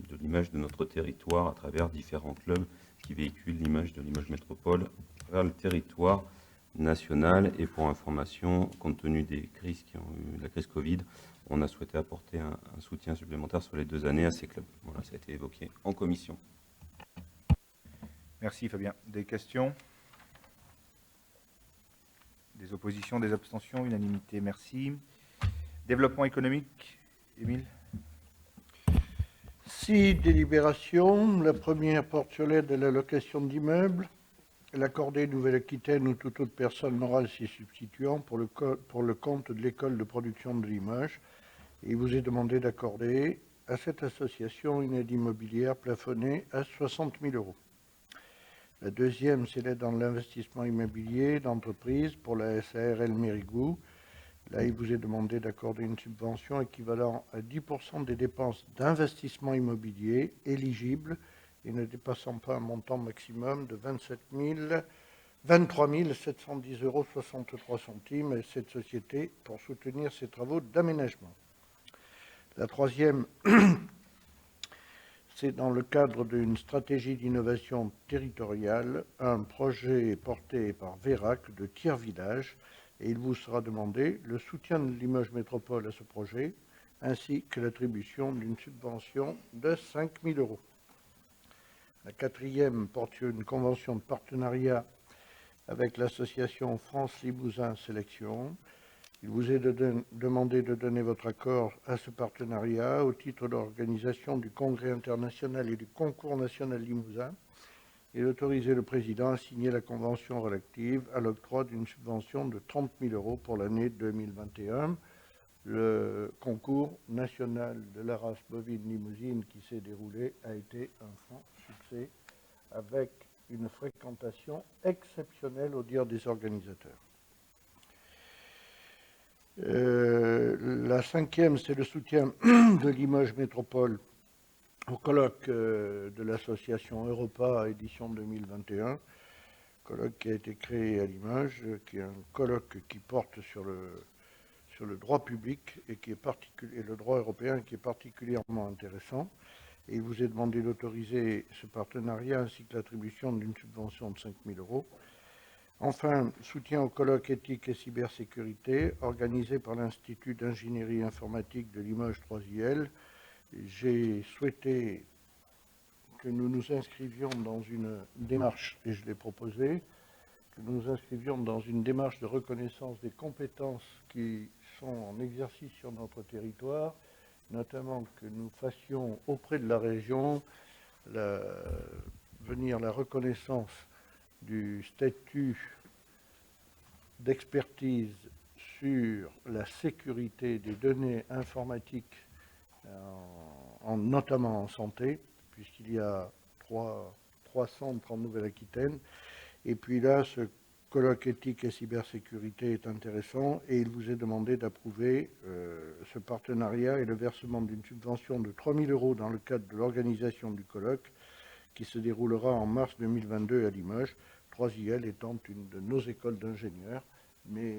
de l'image de notre territoire à travers différents clubs qui véhiculent l'image de Limoges Métropole vers le territoire national. Et pour information, compte tenu des crises qui ont eu la crise Covid, on a souhaité apporter un soutien supplémentaire sur les 2 années à ces clubs. Voilà, ça a été évoqué en commission. Merci Fabien. Des questions? Des oppositions, des abstentions? Unanimité, merci. Développement économique, Émile? 6 délibérations. La première porte sur l'aide à la location d'immeubles. L'accorder Nouvelle-Aquitaine ou toute autre personne morale s'y substituant pour le compte de l'école de production de Limoges. Et il vous est demandé d'accorder à cette association une aide immobilière plafonnée à 60 000 €. La deuxième, c'est l'aide dans l'investissement immobilier d'entreprise pour la SARL Mérigou. Là, il vous est demandé d'accorder une subvention équivalent à 10% des dépenses d'investissement immobilier éligibles et ne dépassant pas un montant maximum de 23 710,63 € à cette société pour soutenir ses travaux d'aménagement. La troisième, c'est dans le cadre d'une stratégie d'innovation territoriale, un projet porté par Vérac de tiers-village, et il vous sera demandé le soutien de Limoges Métropole à ce projet, ainsi que l'attribution d'une subvention de 5 000 €. La quatrième porte sur une convention de partenariat avec l'association France Limousin Sélection. Il vous est demandé de donner votre accord à ce partenariat au titre de l'organisation du Congrès international et du Concours national Limousin et d'autoriser le président à signer la convention relative à l'octroi d'une subvention de 30 000 € pour l'année 2021. Le concours national de la race bovine limousine qui s'est déroulé a été un franc succès avec une fréquentation exceptionnelle au dire des organisateurs. La cinquième, c'est le soutien de Limoges Métropole au colloque de l'association Europa édition 2021, colloque qui a été créé à Limoges, qui est un colloque qui porte sur le droit public et le droit européen, qui est particulièrement intéressant. Et il vous est demandé d'autoriser ce partenariat ainsi que l'attribution d'une subvention de 5 000 €. Enfin, soutien au colloque éthique et cybersécurité organisé par l'Institut d'ingénierie informatique de Limoges 3IL. J'ai souhaité que nous nous inscrivions dans une démarche, et je l'ai proposé, que nous nous inscrivions dans une démarche de reconnaissance des compétences qui sont en exercice sur notre territoire, notamment que nous fassions auprès de la région venir la reconnaissance du statut d'expertise sur la sécurité des données informatiques, notamment en santé, puisqu'il y a trois centres en Nouvelle-Aquitaine. Et puis là, ce colloque éthique et cybersécurité est intéressant et il vous est demandé d'approuver ce partenariat et le versement d'une subvention de 3 000 € dans le cadre de l'organisation du colloque qui se déroulera en mars 2022 à Limoges, 3IL étant une de nos écoles d'ingénieurs, mais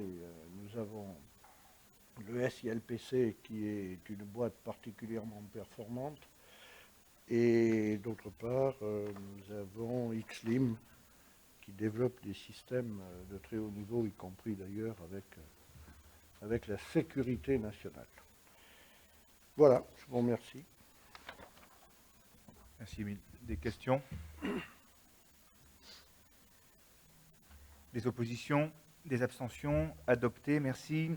nous avons le SILPC qui est une boîte particulièrement performante et d'autre part nous avons XLIM qui développe des systèmes de très haut niveau, y compris d'ailleurs avec la sécurité nationale. Voilà, je vous remercie. Merci Émile. Des questions? Des oppositions? Des abstentions? Adopté, merci.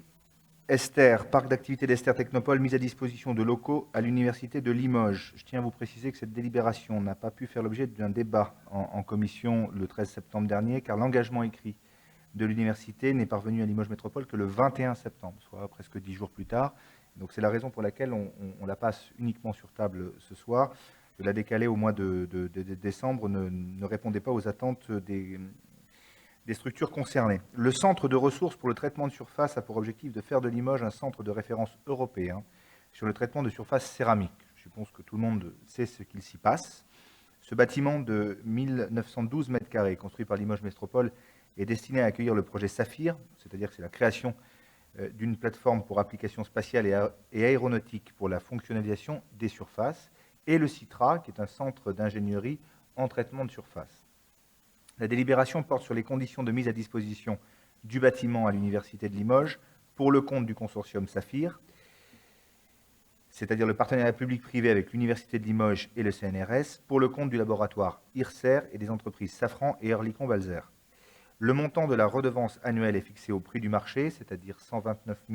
Esther, parc d'activité d'Esther Technopole, mise à disposition de locaux à l'Université de Limoges. Je tiens à vous préciser que cette délibération n'a pas pu faire l'objet d'un débat en commission le 13 septembre dernier, car l'engagement écrit de l'université n'est parvenu à Limoges Métropole que le 21 septembre, soit presque 10 jours plus tard. Donc c'est la raison pour laquelle on la passe uniquement sur table ce soir. De la décaler au mois de décembre ne répondait pas aux attentes des structures concernées. Le centre de ressources pour le traitement de surface a pour objectif de faire de Limoges un centre de référence européen sur le traitement de surface céramique. Je suppose que tout le monde sait ce qu'il s'y passe. Ce bâtiment de 1912 mètres carrés, construit par Limoges Métropole, est destiné à accueillir le projet Saphir, c'est-à-dire que c'est la création d'une plateforme pour applications spatiales et aéronautiques pour la fonctionnalisation des surfaces, et le CITRA, qui est un centre d'ingénierie en traitement de surface. La délibération porte sur les conditions de mise à disposition du bâtiment à l'Université de Limoges pour le compte du consortium Saphir, c'est-à-dire le partenariat public-privé avec l'Université de Limoges et le CNRS, pour le compte du laboratoire IRCER et des entreprises Safran et Oerlikon-Walser. Le montant de la redevance annuelle est fixé au prix du marché, c'est-à-dire 129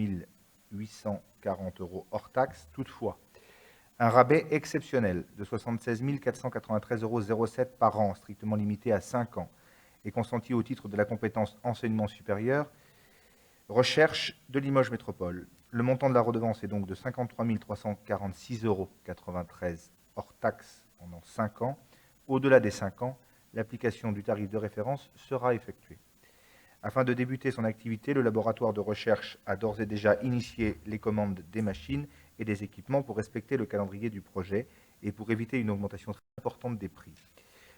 840 € hors taxe. Toutefois, un rabais exceptionnel de 76 493,07 € par an, strictement limité à 5 ans, est consenti au titre de la compétence enseignement supérieur, recherche de Limoges Métropole. Le montant de la redevance est donc de 53 346,93 € hors taxe pendant 5 ans. Au-delà des 5 ans, l'application du tarif de référence sera effectuée. Afin de débuter son activité, le laboratoire de recherche a d'ores et déjà initié les commandes des machines et des équipements pour respecter le calendrier du projet et pour éviter une augmentation très importante des prix.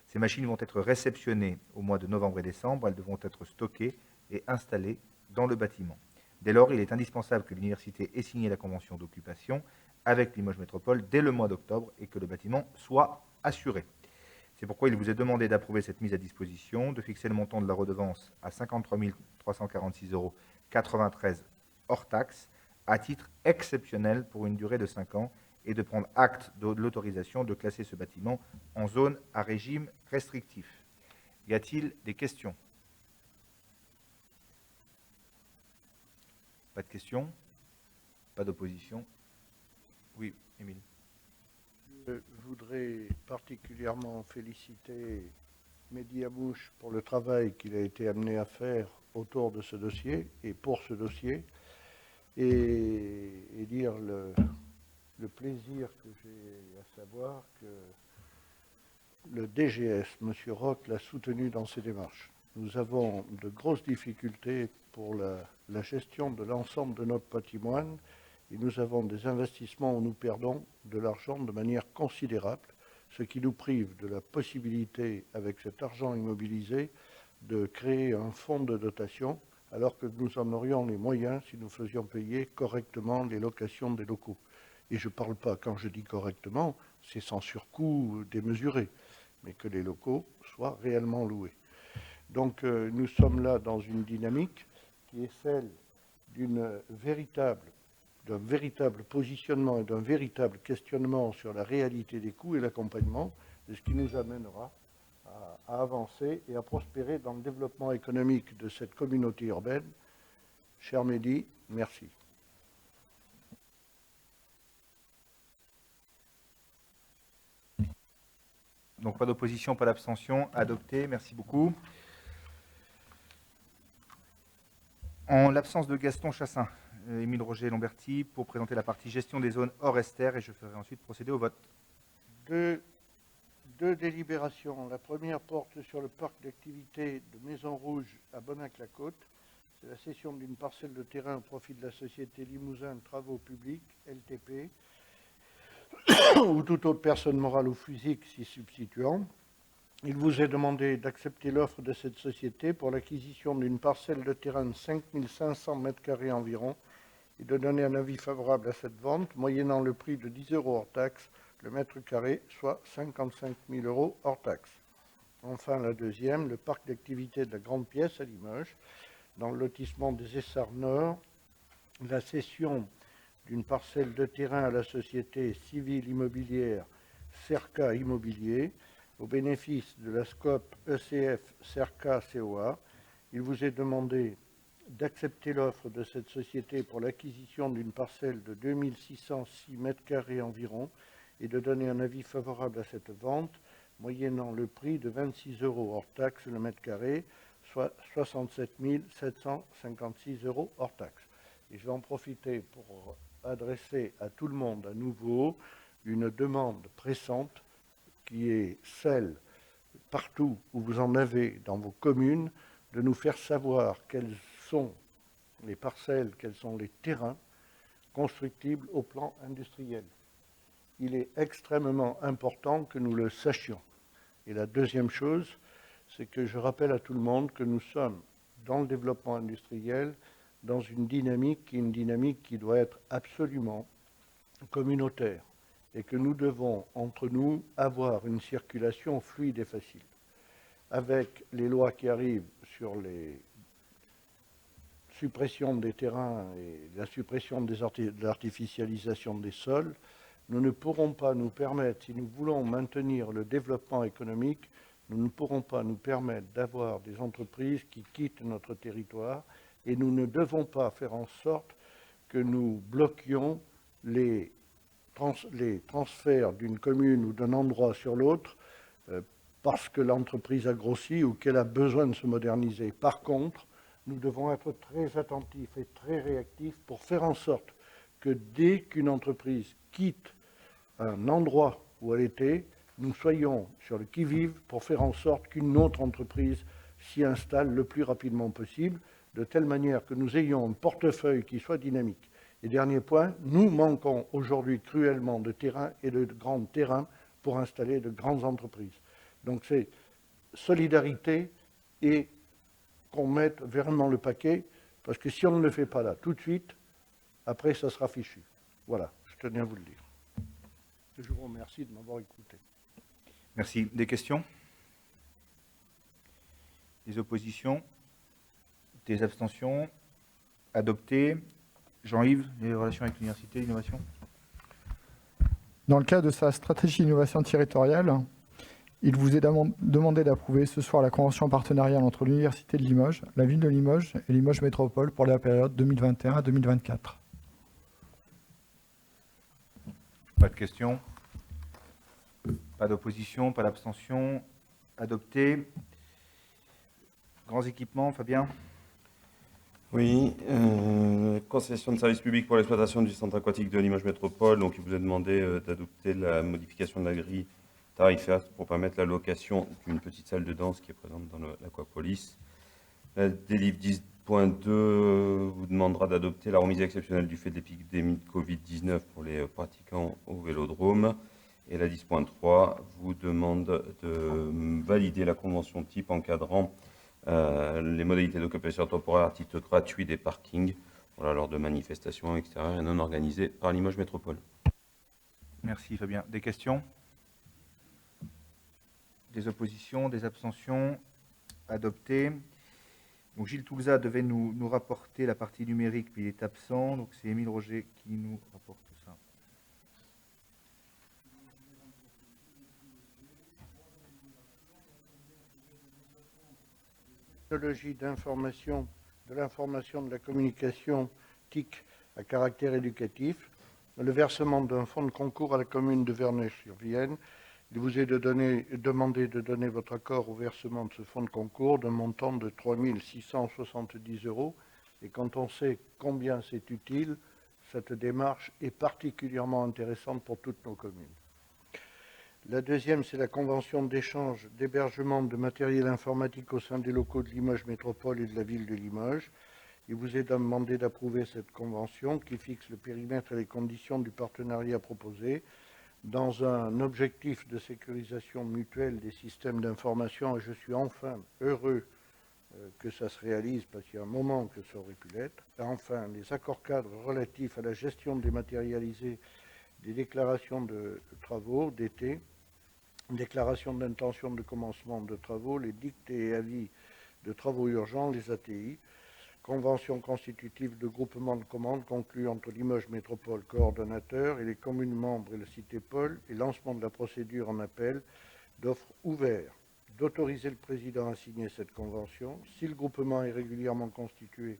Ces machines vont être réceptionnées au mois de novembre et décembre. Elles devront être stockées et installées dans le bâtiment. Dès lors, il est indispensable que l'université ait signé la convention d'occupation avec Limoges Métropole dès le mois d'octobre et que le bâtiment soit assuré. C'est pourquoi il vous est demandé d'approuver cette mise à disposition, de fixer le montant de la redevance à 53 346,93 € hors taxe, à titre exceptionnel pour une durée de 5 ans, et de prendre acte de l'autorisation de classer ce bâtiment en zone à régime restrictif. Y a-t-il des questions? Pas de questions? Pas d'opposition? Oui, Émile. Je voudrais particulièrement féliciter Mehdi Amouche pour le travail qu'il a été amené à faire autour de ce dossier et pour ce dossier, et dire le plaisir que j'ai à savoir que le DGS, M. Roch, l'a soutenu dans ses démarches. nous avons de grosses difficultés pour la gestion de l'ensemble de notre patrimoine et nous avons des investissements où nous perdons de l'argent de manière considérable, ce qui nous prive de la possibilité, avec cet argent immobilisé, de créer un fonds de dotation, alors que nous en aurions les moyens si nous faisions payer correctement les locations des locaux. Et je ne parle pas, quand je dis correctement, c'est sans surcoût démesuré, mais que les locaux soient réellement loués. Donc nous sommes là dans une dynamique qui est celle d'un véritable positionnement et d'un véritable questionnement sur la réalité des coûts et l'accompagnement, ce qui nous amènera à avancer et à prospérer dans le développement économique de cette communauté urbaine. Cher Mehdi, merci. Donc pas d'opposition, pas d'abstention, adopté, merci beaucoup. En l'absence de Gaston Chassin, Émile Roger Lamberti pour présenter la partie gestion des zones hors Ester et je ferai ensuite procéder au vote. Deux délibérations. La première porte sur le parc d'activité de Maison Rouge à Bonnac-la-Côte. C'est la cession d'une parcelle de terrain au profit de la société Limousin Travaux Publics, LTP, ou toute autre personne morale ou physique s'y substituant. Il vous est demandé d'accepter l'offre de cette société pour l'acquisition d'une parcelle de terrain de 5500 m² environ et de donner un avis favorable à cette vente, moyennant le prix de 10 € hors taxe le mètre carré, soit 55 000 € hors taxe. Enfin, la deuxième, le parc d'activité de la Grande Pièce à Limoges, dans le lotissement des Essarts Nord, la cession d'une parcelle de terrain à la société civile immobilière Cerca Immobilier, au bénéfice de la SCOP ECF Cerca COA. Il vous est demandé d'accepter l'offre de cette société pour l'acquisition d'une parcelle de 2606 m² environ et de donner un avis favorable à cette vente, moyennant le prix de 26 € hors taxe le mètre carré, soit 67 756 € hors taxe. Et je vais en profiter pour adresser à tout le monde à nouveau une demande pressante qui est celle, partout où vous en avez dans vos communes, de nous faire savoir quelles sont les parcelles, quels sont les terrains constructibles au plan industriel. Il est extrêmement important que nous le sachions. Et la deuxième chose, c'est que je rappelle à tout le monde que nous sommes dans le développement industriel, dans une dynamique qui doit être absolument communautaire et que nous devons, entre nous, avoir une circulation fluide et facile. Avec les lois qui arrivent sur les suppressions des terrains et la suppression de l'artificialisation des sols, nous ne pourrons pas nous permettre, si nous voulons maintenir le développement économique, nous ne pourrons pas nous permettre d'avoir des entreprises qui quittent notre territoire et nous ne devons pas faire en sorte que nous bloquions les transferts d'une commune ou d'un endroit sur l'autre parce que l'entreprise a grossi ou qu'elle a besoin de se moderniser. Par contre, nous devons être très attentifs et très réactifs pour faire en sorte que dès qu'une entreprise quitte un endroit où elle était, nous soyons sur le qui-vive pour faire en sorte qu'une autre entreprise s'y installe le plus rapidement possible, de telle manière que nous ayons un portefeuille qui soit dynamique. Et dernier point, nous manquons aujourd'hui cruellement de terrain et de grands terrains pour installer de grandes entreprises. Donc c'est solidarité et qu'on mette vraiment le paquet, parce que si on ne le fait pas là tout de suite, après ça sera fichu. Voilà, je tenais à vous le dire. Je vous remercie de m'avoir écouté. Merci. Des questions? Des oppositions? Des abstentions? Adopté. Jean-Yves, les relations avec l'université, l'innovation? Dans le cadre de sa stratégie d'innovation territoriale, il vous est demandé d'approuver ce soir la convention partenariale entre l'Université de Limoges, la ville de Limoges et Limoges Métropole pour la période 2021 à 2024. Pas de questions? Pas d'opposition, pas d'abstention? Adopté. Grands équipements, Fabien? Oui, concession de service public pour l'exploitation du centre aquatique de Limoges Métropole. Donc, il vous est demandé d'adopter la modification de la grille tarifaire pour permettre la location d'une petite salle de danse qui est présente dans l'Aquapolis. La délivre 10.2 vous demandera d'adopter la remise exceptionnelle du fait de l'épidémie de Covid-19 pour les pratiquants au vélodrome. Et la 10.3 vous demande de valider la convention type encadrant les modalités d'occupation temporaire à titre gratuit des parkings, voilà, lors de manifestations extérieures et non organisées par Limoges Métropole. Merci Fabien. Des questions? Des oppositions, des abstentions? Adopté. Donc Gilles Toulza devait nous rapporter la partie numérique, puis il est absent. Donc c'est Émile Roger qui nous rapporte tout ça. Technologie de l'information, de la communication TIC à caractère éducatif, le versement d'un fonds de concours à la commune de Verneuil-sur-Vienne. Il vous est demandé de donner votre accord au versement de ce fonds de concours d'un montant de 3 670 €. Et quand on sait combien c'est utile, cette démarche est particulièrement intéressante pour toutes nos communes. La deuxième, c'est la convention d'échange d'hébergement de matériel informatique au sein des locaux de Limoges Métropole et de la ville de Limoges. Il vous est demandé d'approuver cette convention qui fixe le périmètre et les conditions du partenariat proposé dans un objectif de sécurisation mutuelle des systèmes d'information. Et je suis enfin heureux que ça se réalise parce qu'il y a un moment que ça aurait pu l'être. Enfin, les accords cadres relatifs à la gestion dématérialisée des déclarations de travaux d'été, déclaration d'intention de commencement de travaux, les dictées et avis de travaux urgents, les ATI, convention constitutive de groupement de commandes conclue entre Limoges Métropole coordonnateur et les communes membres et le CITEPOL, et lancement de la procédure en appel d'offres ouvertes, d'autoriser le président à signer cette convention, si le groupement est régulièrement constitué,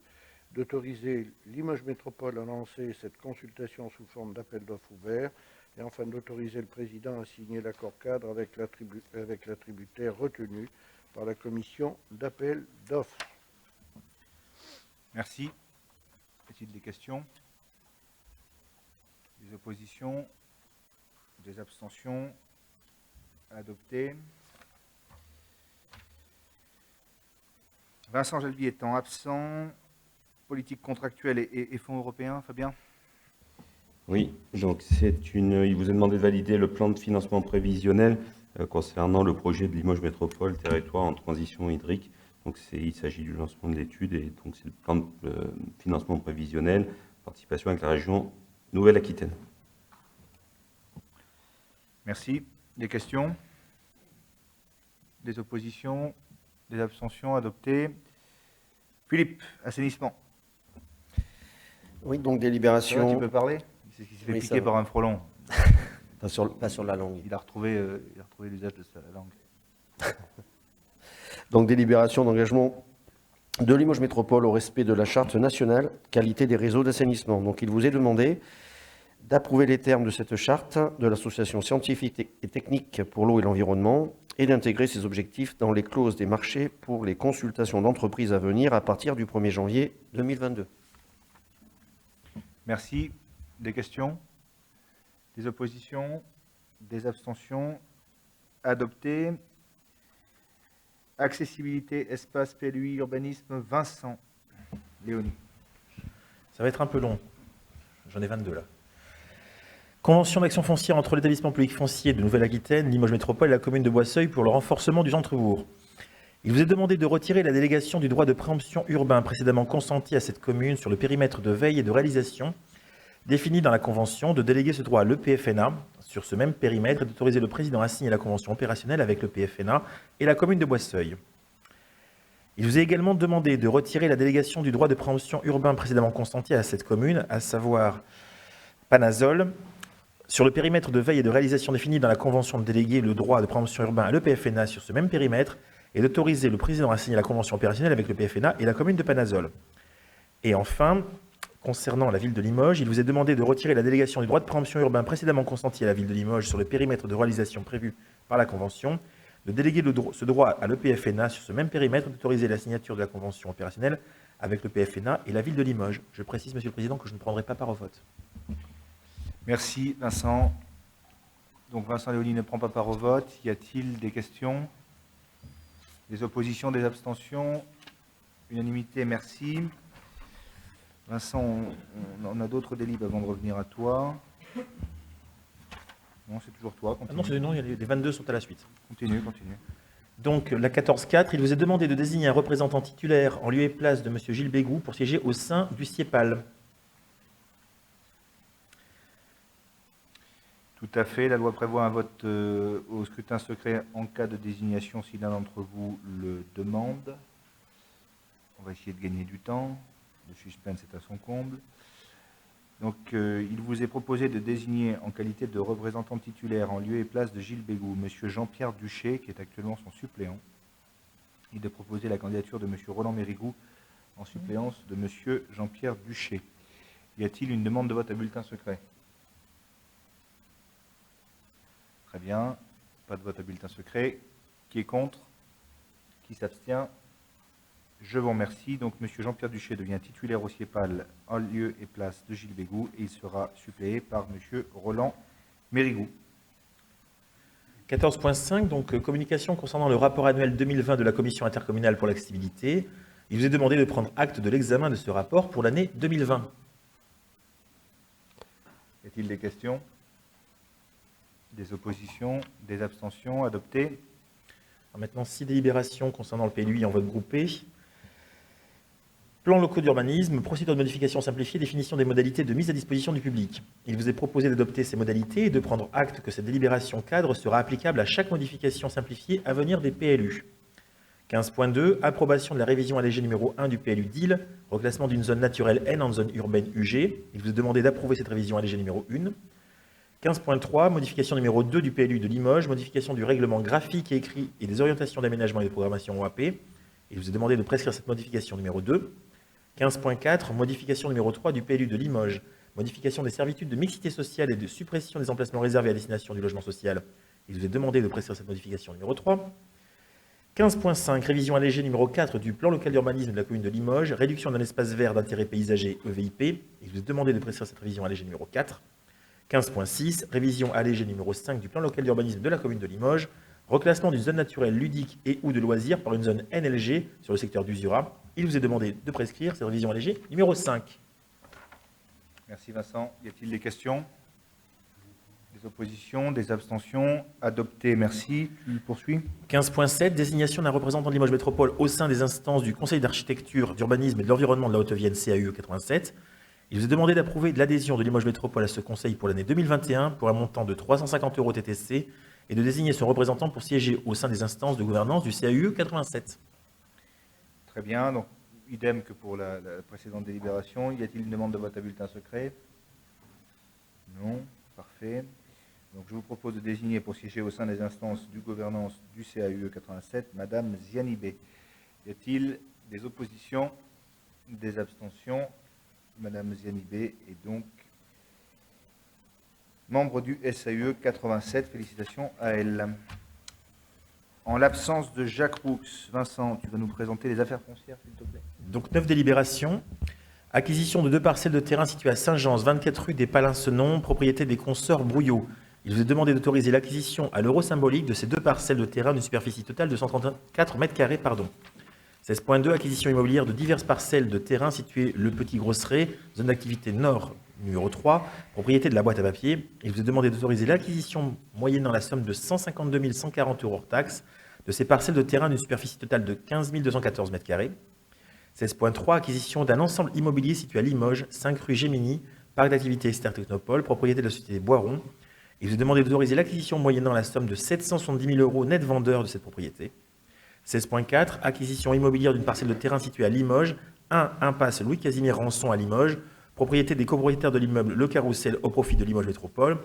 d'autoriser Limoges Métropole à lancer cette consultation sous forme d'appel d'offres ouvert, et enfin d'autoriser le président à signer l'accord cadre avec l'attributaire retenu par la commission d'appel d'offres. Merci. Y a-t-il des questions? Des oppositions? Des abstentions? Adopté. Vincent Jalby étant absent. Politique contractuelle et fonds européens, Fabien? Oui, donc il vous est demandé de valider le plan de financement prévisionnel concernant le projet de Limoges Métropole, territoire en transition hydrique. Donc il s'agit du lancement de l'étude et donc c'est le plan de financement prévisionnel, participation avec la région Nouvelle-Aquitaine. Merci. Des questions? Des oppositions? Des abstentions? Adopté. Philippe, assainissement. Oui, donc délibération. Tu peux parler? C'est ce qui s'est fait piquer par un frelon. Pas sur la langue. Il a retrouvé l'usage de sa langue. Donc délibération d'engagement de Limoges Métropole au respect de la charte nationale qualité des réseaux d'assainissement. Donc il vous est demandé d'approuver les termes de cette charte de l'association scientifique et technique pour l'eau et l'environnement et d'intégrer ces objectifs dans les clauses des marchés pour les consultations d'entreprises à venir à partir du 1er janvier 2022. Merci. Des questions? Des oppositions? Des abstentions? Adopté. Accessibilité, espace, PLUI, urbanisme, Vincent. Léonie. Ça va être un peu long. J'en ai 22 là. Convention d'action foncière entre l'établissement public foncier de Nouvelle-Aquitaine, Limoges Métropole et la commune de Boisseuil pour le renforcement du centre-bourg. Il vous est demandé de retirer la délégation du droit de préemption urbain précédemment consenti à cette commune sur le périmètre de veille et de réalisation défini dans la convention, de déléguer ce droit à l'EPFNA sur ce même périmètre et d'autoriser le président à signer la convention opérationnelle avec l'EPFNA et la commune de Boisseuil. Il vous est également demandé de retirer la délégation du droit de préemption urbain précédemment consenti à cette commune, à savoir Panazol, sur le périmètre de veille et de réalisation défini dans la convention, de déléguer le droit de préemption urbain à l'EPFNA sur ce même périmètre et d'autoriser le président à signer la convention opérationnelle avec l'EPFNA et la commune de Panazol. Et enfin, concernant la ville de Limoges, il vous est demandé de retirer la délégation du droit de préemption urbain précédemment consenti à la ville de Limoges sur le périmètre de réalisation prévu par la convention, de déléguer ce droit à l'EPFNA sur ce même périmètre, d'autoriser la signature de la convention opérationnelle avec l'EPFNA et la ville de Limoges. Je précise, Monsieur le Président, que je ne prendrai pas part au vote. Merci, Vincent. Donc Vincent Léonie ne prend pas part au vote. Y a-t-il des questions? Des oppositions, des abstentions? Unanimité, merci. Vincent, on a d'autres délibs avant de revenir à toi. Non, c'est toujours toi. Ah non, les 22 sont à la suite. Continue. Donc, la 14.4, il vous est demandé de désigner un représentant titulaire en lieu et place de M. Gilles Bégou pour siéger au sein du CIEPAL. Tout à fait. La loi prévoit un vote au scrutin secret en cas de désignation si l'un d'entre vous le demande. On va essayer de gagner du temps. Le suspense est à son comble. Donc, il vous est proposé de désigner en qualité de représentant titulaire en lieu et place de Gilles Bégou, M. Jean-Pierre Duché, qui est actuellement son suppléant, et de proposer la candidature de M. Roland Mérigou en suppléance de M. Jean-Pierre Duché. Y a-t-il une demande de vote à bulletin secret? Très bien. Pas de vote à bulletin secret. Qui est contre? Qui s'abstient? Je vous remercie. Donc, M. Jean-Pierre Duché devient titulaire au CIEPAL en lieu et place de Gilles Bégou et il sera suppléé par M. Roland Mérigou. 14.5, donc communication concernant le rapport annuel 2020 de la Commission intercommunale pour l'accessibilité. Il vous est demandé de prendre acte de l'examen de ce rapport pour l'année 2020. Y a-t-il des questions? Des oppositions? Des abstentions? Adoptées? Maintenant, 6 délibérations concernant le PLUI en vote groupé. Plan locaux d'urbanisme, procédure de modification simplifiée, définition des modalités de mise à disposition du public. Il vous est proposé d'adopter ces modalités et de prendre acte que cette délibération cadre sera applicable à chaque modification simplifiée à venir des PLU. 15.2, approbation de la révision allégée numéro 1 du PLU d'Île, reclassement d'une zone naturelle N en zone urbaine UG. Il vous est demandé d'approuver cette révision allégée numéro 1. 15.3, modification numéro 2 du PLU de Limoges, modification du règlement graphique et écrit et des orientations d'aménagement et de programmation OAP. Il vous est demandé de prescrire cette modification numéro 2. 15.4, modification numéro 3 du PLU de Limoges, modification des servitudes de mixité sociale et de suppression des emplacements réservés à destination du logement social. Il vous est demandé de prescrire cette modification numéro 3. 15.5, révision allégée numéro 4 du plan local d'urbanisme de la commune de Limoges, réduction d'un espace vert d'intérêt paysager EVIP. Il vous est demandé de prescrire cette révision allégée numéro 4. 15.6, révision allégée numéro 5 du plan local d'urbanisme de la commune de Limoges, reclassement d'une zone naturelle ludique et ou de loisirs par une zone NLG sur le secteur d'Usura. Il vous est demandé de prescrire cette révision allégée numéro 5. Merci Vincent. Y a-t-il des questions? Des oppositions? Des abstentions? Adopté, merci. Tu poursuis. 15.7, désignation d'un représentant de Limoges Métropole au sein des instances du Conseil d'architecture, d'urbanisme et de l'environnement de la Haute-Vienne CAUE 87. Il vous est demandé d'approuver de l'adhésion de Limoges Métropole à ce conseil pour l'année 2021 pour un montant de 350 € TTC et de désigner son représentant pour siéger au sein des instances de gouvernance du CAUE 87. Très bien, donc idem que pour la précédente délibération. Y a-t-il une demande de vote à bulletin secret? Non, parfait. Donc je vous propose de désigner pour siéger au sein des instances du gouvernance du CAUE 87 Madame Zianibé. Y a-t-il des oppositions? Des abstentions? Madame Zianibé est donc membre du SAUE 87. Félicitations à elle. En l'absence de Jacques Roux, Vincent, tu vas nous présenter les affaires foncières, s'il te plaît. Donc 9 délibérations. Acquisition de 2 parcelles de terrain situées à Saint-Jean, 24 rue des Palincenon, propriété des consoeurs Brouillot. Il vous est demandé d'autoriser l'acquisition à l'euro symbolique de ces 2 parcelles de terrain d'une superficie totale de 134 m². 16.2, acquisition immobilière de diverses parcelles de terrain situées Le Petit Grosseret, zone d'activité nord numéro 3, propriété de la boîte à papier. Il vous est demandé d'autoriser l'acquisition moyennant la somme de 152 140 € hors taxes de ces parcelles de terrain d'une superficie totale de 15 214 m². 16.3, acquisition d'un ensemble immobilier situé à Limoges, 5 rue Gémini, parc d'activité Esther Technopole, propriété de la société Boiron. Il vous est demandé d'autoriser l'acquisition moyennant la somme de 770 000 € net vendeur de cette propriété. 16.4, acquisition immobilière d'une parcelle de terrain située à Limoges, 1 impasse Louis-Casimir Rançon à Limoges, propriété des copropriétaires de l'immeuble Le Carrousel au profit de Limoges Métropole.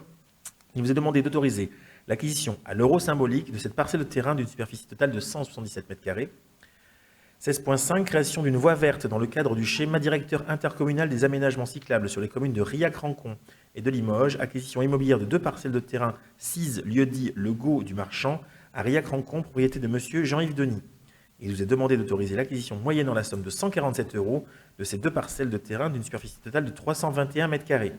Il vous est demandé d'autoriser l'acquisition à l'euro symbolique de cette parcelle de terrain d'une superficie totale de 177 m². 16.5, création d'une voie verte dans le cadre du schéma directeur intercommunal des aménagements cyclables sur les communes de Riac-Rancon et de Limoges, acquisition immobilière de 2 parcelles de terrain 6 lieu-dit Le Gau du Marchand à Riac-Rancon, propriété de monsieur Jean-Yves Denis. Il vous est demandé d'autoriser l'acquisition moyennant la somme de 147 € de ces 2 parcelles de terrain d'une superficie totale de 321 m².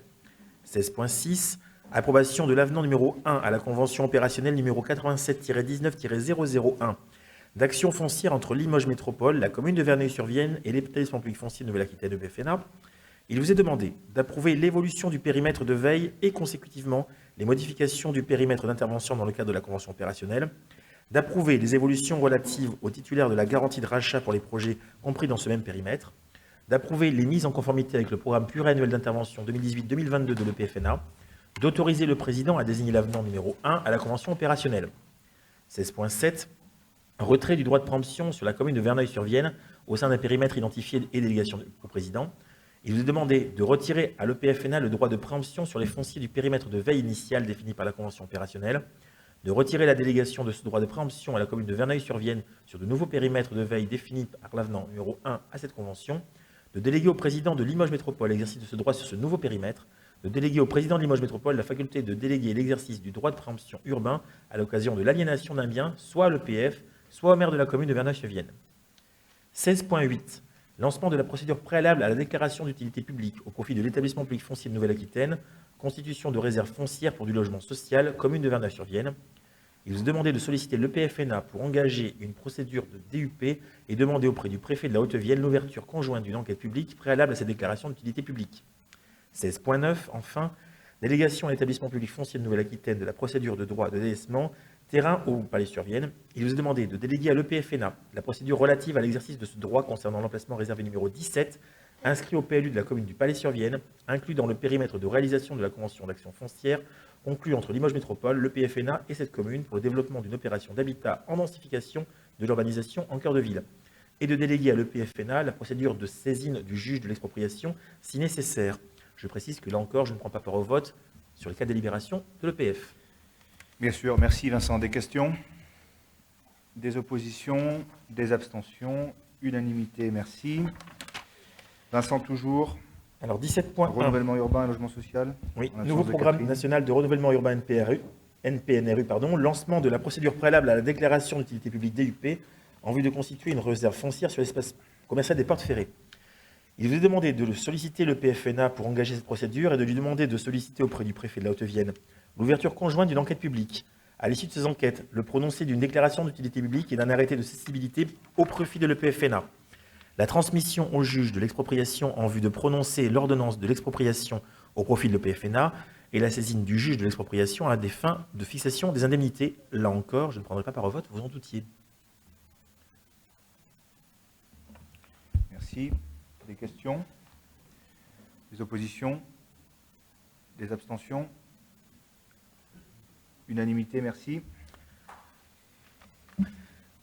16.6, approbation de l'avenant numéro 1 à la convention opérationnelle numéro 87-19-001 d'action foncière entre Limoges Métropole, la commune de Verneuil-sur-Vienne et l'établissement public foncier de Nouvelle-Aquitaine EPFNA, il vous est demandé d'approuver l'évolution du périmètre de veille et consécutivement les modifications du périmètre d'intervention dans le cadre de la convention opérationnelle, d'approuver les évolutions relatives aux titulaires de la garantie de rachat pour les projets compris dans ce même périmètre, d'approuver les mises en conformité avec le programme pluriannuel d'intervention 2018-2022 de l'EPFNA, d'autoriser le président à désigner l'avenant numéro 1 à la convention opérationnelle. 16.7. Retrait du droit de préemption sur la commune de Verneuil-sur-Vienne au sein d'un périmètre identifié et délégation au président. Il vous est demandé de retirer à l'EPFNA le droit de préemption sur les fonciers du périmètre de veille initial défini par la convention opérationnelle, de retirer la délégation de ce droit de préemption à la commune de Verneuil-sur-Vienne sur de nouveaux périmètres de veille définis par l'avenant numéro 1 à cette convention, de déléguer au président de Limoges Métropole l'exercice de ce droit sur ce nouveau périmètre, de déléguer au président de Limoges Métropole la faculté de déléguer l'exercice du droit de préemption urbain à l'occasion de l'aliénation d'un bien, soit à l'EPF, soit au maire de la commune de Verneuil-sur-Vienne. 16.8. Lancement de la procédure préalable à la déclaration d'utilité publique au profit de l'établissement public foncier de Nouvelle-Aquitaine, constitution de réserve foncière pour du logement social, commune de Verneuil-sur-Vienne. Il vous est demandé de solliciter l'EPFNA pour engager une procédure de DUP et demander auprès du préfet de la Haute-Vienne l'ouverture conjointe d'une enquête publique préalable à cette déclaration d'utilité publique. 16.9. Enfin, délégation à l'établissement public foncier de Nouvelle-Aquitaine de la procédure de droit de délaissement terrain au Palais-sur-Vienne. Il vous est demandé de déléguer à l'EPFNA la procédure relative à l'exercice de ce droit concernant l'emplacement réservé numéro 17, inscrit au PLU de la commune du Palais-sur-Vienne, inclus dans le périmètre de réalisation de la convention d'action foncière conclue entre Limoges Métropole, l'EPFNA et cette commune pour le développement d'une opération d'habitat en densification de l'urbanisation en cœur de ville, et de déléguer à l'EPFNA la procédure de saisine du juge de l'expropriation si nécessaire. Je précise que là encore, je ne prends pas part au vote sur les cas de délibération de l'EPF. Bien sûr, merci Vincent. Des questions? Des oppositions? Des abstentions? Unanimité, merci. Vincent, toujours. Alors 17.1. Renouvellement urbain et logement social. Oui, nouveau programme national de renouvellement urbain NPNRU, lancement de la procédure préalable à la déclaration d'utilité publique DUP en vue de constituer une réserve foncière sur l'espace commercial des Portes Ferrées. Il vous est demandé de solliciter le PFNA pour engager cette procédure et de lui demander de solliciter auprès du préfet de la Haute-Vienne l'ouverture conjointe d'une enquête publique. À l'issue de ces enquêtes, le prononcé d'une déclaration d'utilité publique et d'un arrêté de cessibilité au profit de l'EPFNA. La transmission au juge de l'expropriation en vue de prononcer l'ordonnance de l'expropriation au profit de l'EPFNA et la saisine du juge de l'expropriation à des fins de fixation des indemnités. Là encore, je ne prendrai pas part au vote, vous en doutiez. Merci. Des questions? Des oppositions? Des abstentions? Unanimité, merci.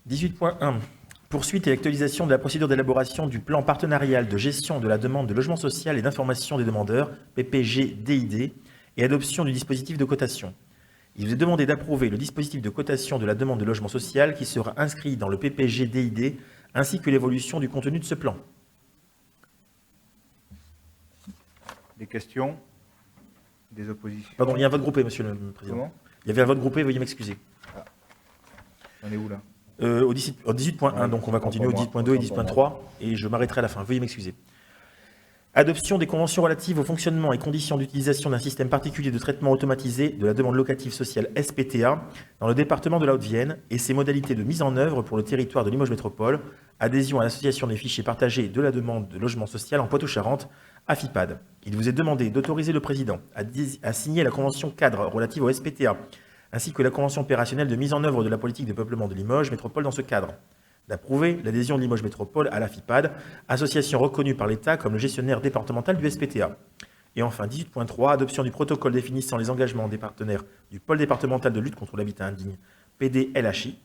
18.1. Poursuite et actualisation de la procédure d'élaboration du plan partenarial de gestion de la demande de logement social et d'information des demandeurs, PPG-DID, et adoption du dispositif de cotation. Il vous est demandé d'approuver le dispositif de cotation de la demande de logement social qui sera inscrit dans le PPG-DID, ainsi que l'évolution du contenu de ce plan. Des questions? Des oppositions? Pardon, il y a un vote groupé, monsieur le président. Comment? Il y avait un vote groupé, veuillez m'excuser. Ah. On est où là? Au 18.1, donc on va continuer au 10.2 et 10.3, et je m'arrêterai à la fin, veuillez m'excuser. Adoption des conventions relatives au fonctionnement et conditions d'utilisation d'un système particulier de traitement automatisé de la demande locative sociale SPTA dans le département de la Haute-Vienne et ses modalités de mise en œuvre pour le territoire de Limoges Métropole, adhésion à l'association des fichiers partagés de la demande de logement social en Poitou-Charentes, AFIPAD. Il vous est demandé d'autoriser le président à signer la convention cadre relative au SPTA, ainsi que la convention opérationnelle de mise en œuvre de la politique de peuplement de Limoges Métropole dans ce cadre, d'approuver l'adhésion de Limoges Métropole à l'AFIPAD, association reconnue par l'État comme le gestionnaire départemental du SPTA. Et enfin, 18.3, adoption du protocole définissant les engagements des partenaires du pôle départemental de lutte contre l'habitat indigne, PDLHI.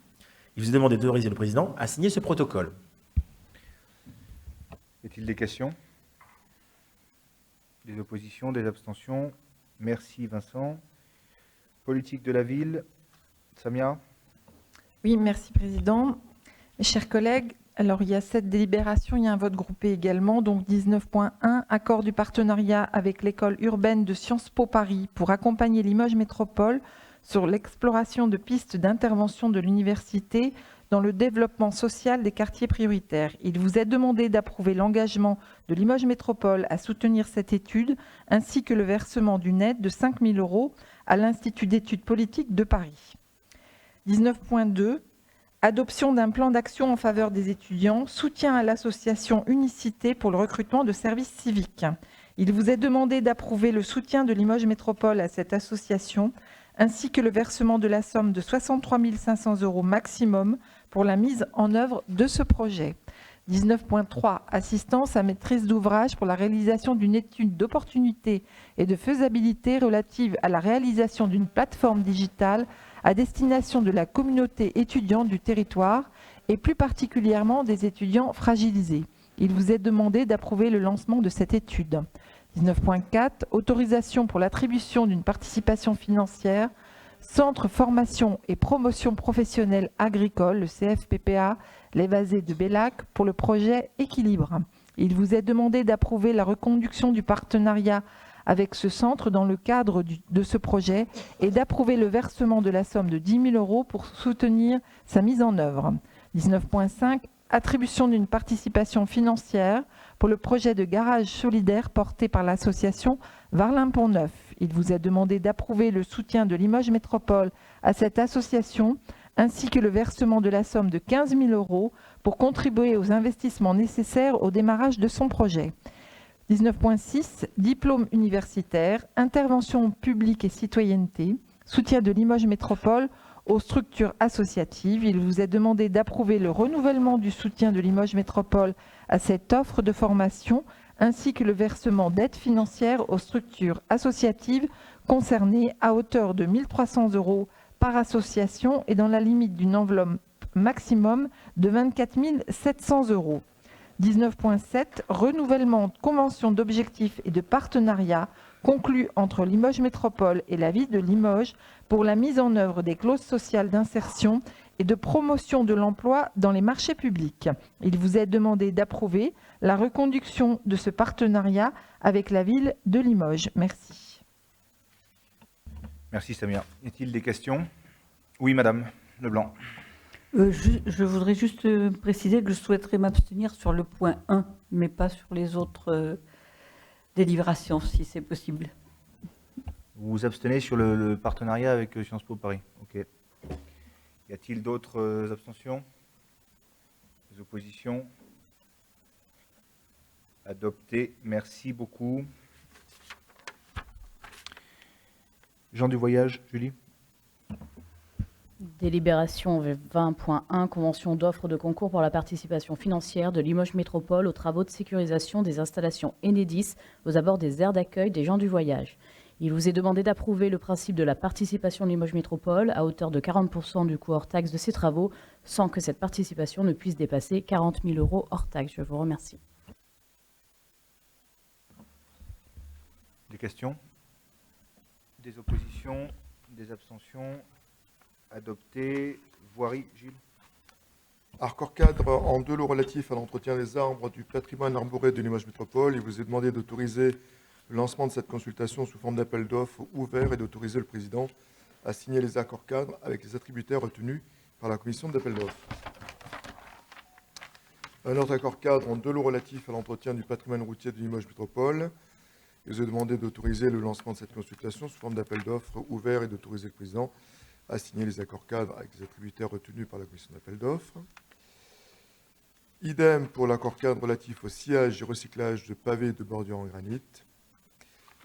Il vous est demandé d'autoriser le président à signer ce protocole. Y a-t-il des questions? Des oppositions, des abstentions? Merci Vincent. Politique de la ville, Samia? Oui, merci Président. Chers collègues, alors il y a 7 délibérations, il y a un vote groupé également, donc 19.1, accord du partenariat avec l'école urbaine de Sciences Po Paris pour accompagner Limoges Métropole sur l'exploration de pistes d'intervention de l'université dans le développement social des quartiers prioritaires. Il vous est demandé d'approuver l'engagement de Limoges Métropole à soutenir cette étude, ainsi que le versement d'une aide de 5 000 € à l'Institut d'études politiques de Paris. 19.2, Adoption d'un plan d'action en faveur des étudiants, soutien à l'association Unicité pour le recrutement de services civiques. Il vous est demandé d'approuver le soutien de Limoges Métropole à cette association, ainsi que le versement de la somme de 63 500 € maximum pour la mise en œuvre de ce projet. 19.3 Assistance à maîtrise d'ouvrage pour la réalisation d'une étude d'opportunité et de faisabilité relative à la réalisation d'une plateforme digitale à destination de la communauté étudiante du territoire et plus particulièrement des étudiants fragilisés. Il vous est demandé d'approuver le lancement de cette étude. 19.4 Autorisation pour l'attribution d'une participation financière Centre Formation et Promotion Professionnelle Agricole, le CFPPA, l'Évasé de Bellac, pour le projet Équilibre. Il vous est demandé d'approuver la reconduction du partenariat avec ce centre dans le cadre de ce projet et d'approuver le versement de la somme de 10 000 € pour soutenir sa mise en œuvre. 19.5 Attribution d'une participation financière pour le projet de garage solidaire porté par l'association Varlin-Pont-Neuf. Il vous est demandé d'approuver le soutien de Limoges Métropole à cette association, ainsi que le versement de la somme de 15 000 € pour contribuer aux investissements nécessaires au démarrage de son projet. 19.6 Diplôme universitaire, intervention publique et citoyenneté, soutien de Limoges Métropole aux structures associatives. Il vous est demandé d'approuver le renouvellement du soutien de Limoges Métropole à cette offre de formation, ainsi que le versement d'aides financières aux structures associatives concernées à hauteur de 1 300 € par association et dans la limite d'une enveloppe maximum de 24 700 €. 19.7 Renouvellement de convention d'objectifs et de partenariat conclu entre Limoges Métropole et la ville de Limoges pour la mise en œuvre des clauses sociales d'insertion et de promotion de l'emploi dans les marchés publics. Il vous est demandé d'approuver la reconduction de ce partenariat avec la ville de Limoges. Merci. Merci Samia. Y a-t-il des questions? Oui, Madame Leblanc. Je voudrais juste préciser que je souhaiterais m'abstenir sur le point 1, mais pas sur les autres délibérations, si c'est possible. Vous vous abstenez sur le partenariat avec Sciences Po Paris. Ok. Y a-t-il d'autres abstentions? Des oppositions? Adopté. Merci beaucoup. Gens du voyage, Julie? Délibération 20.1, convention d'offre de concours pour la participation financière de Limoges Métropole aux travaux de sécurisation des installations Enedis aux abords des aires d'accueil des gens du voyage. Il vous est demandé d'approuver le principe de la participation de Limoges Métropole à hauteur de 40% du coût hors taxe de ces travaux, sans que cette participation ne puisse dépasser 40 000 € hors taxe. Je vous remercie. Des questions? Des oppositions? Des abstentions? Adopté. Voirie, Gilles. Accord cadre en 2 lots relatifs à l'entretien des arbres du patrimoine arboré de Limoges Métropole. Il vous est demandé d'autoriser le lancement de cette consultation sous forme d'appel d'offres ouvert et d'autoriser le président à signer les accords cadres avec les attributaires retenus par la commission d'appel d'offres. Un autre accord cadre en 2 lots relatifs à l'entretien du patrimoine routier de Limoges Métropole. Il vous est demandé d'autoriser le lancement de cette consultation sous forme d'appel d'offres ouvert et d'autoriser le président à signer les accords cadres avec les attributaires retenus par la commission d'appel d'offres. Idem pour l'accord cadre relatif au sciage et recyclage de pavés et de bordures en granit.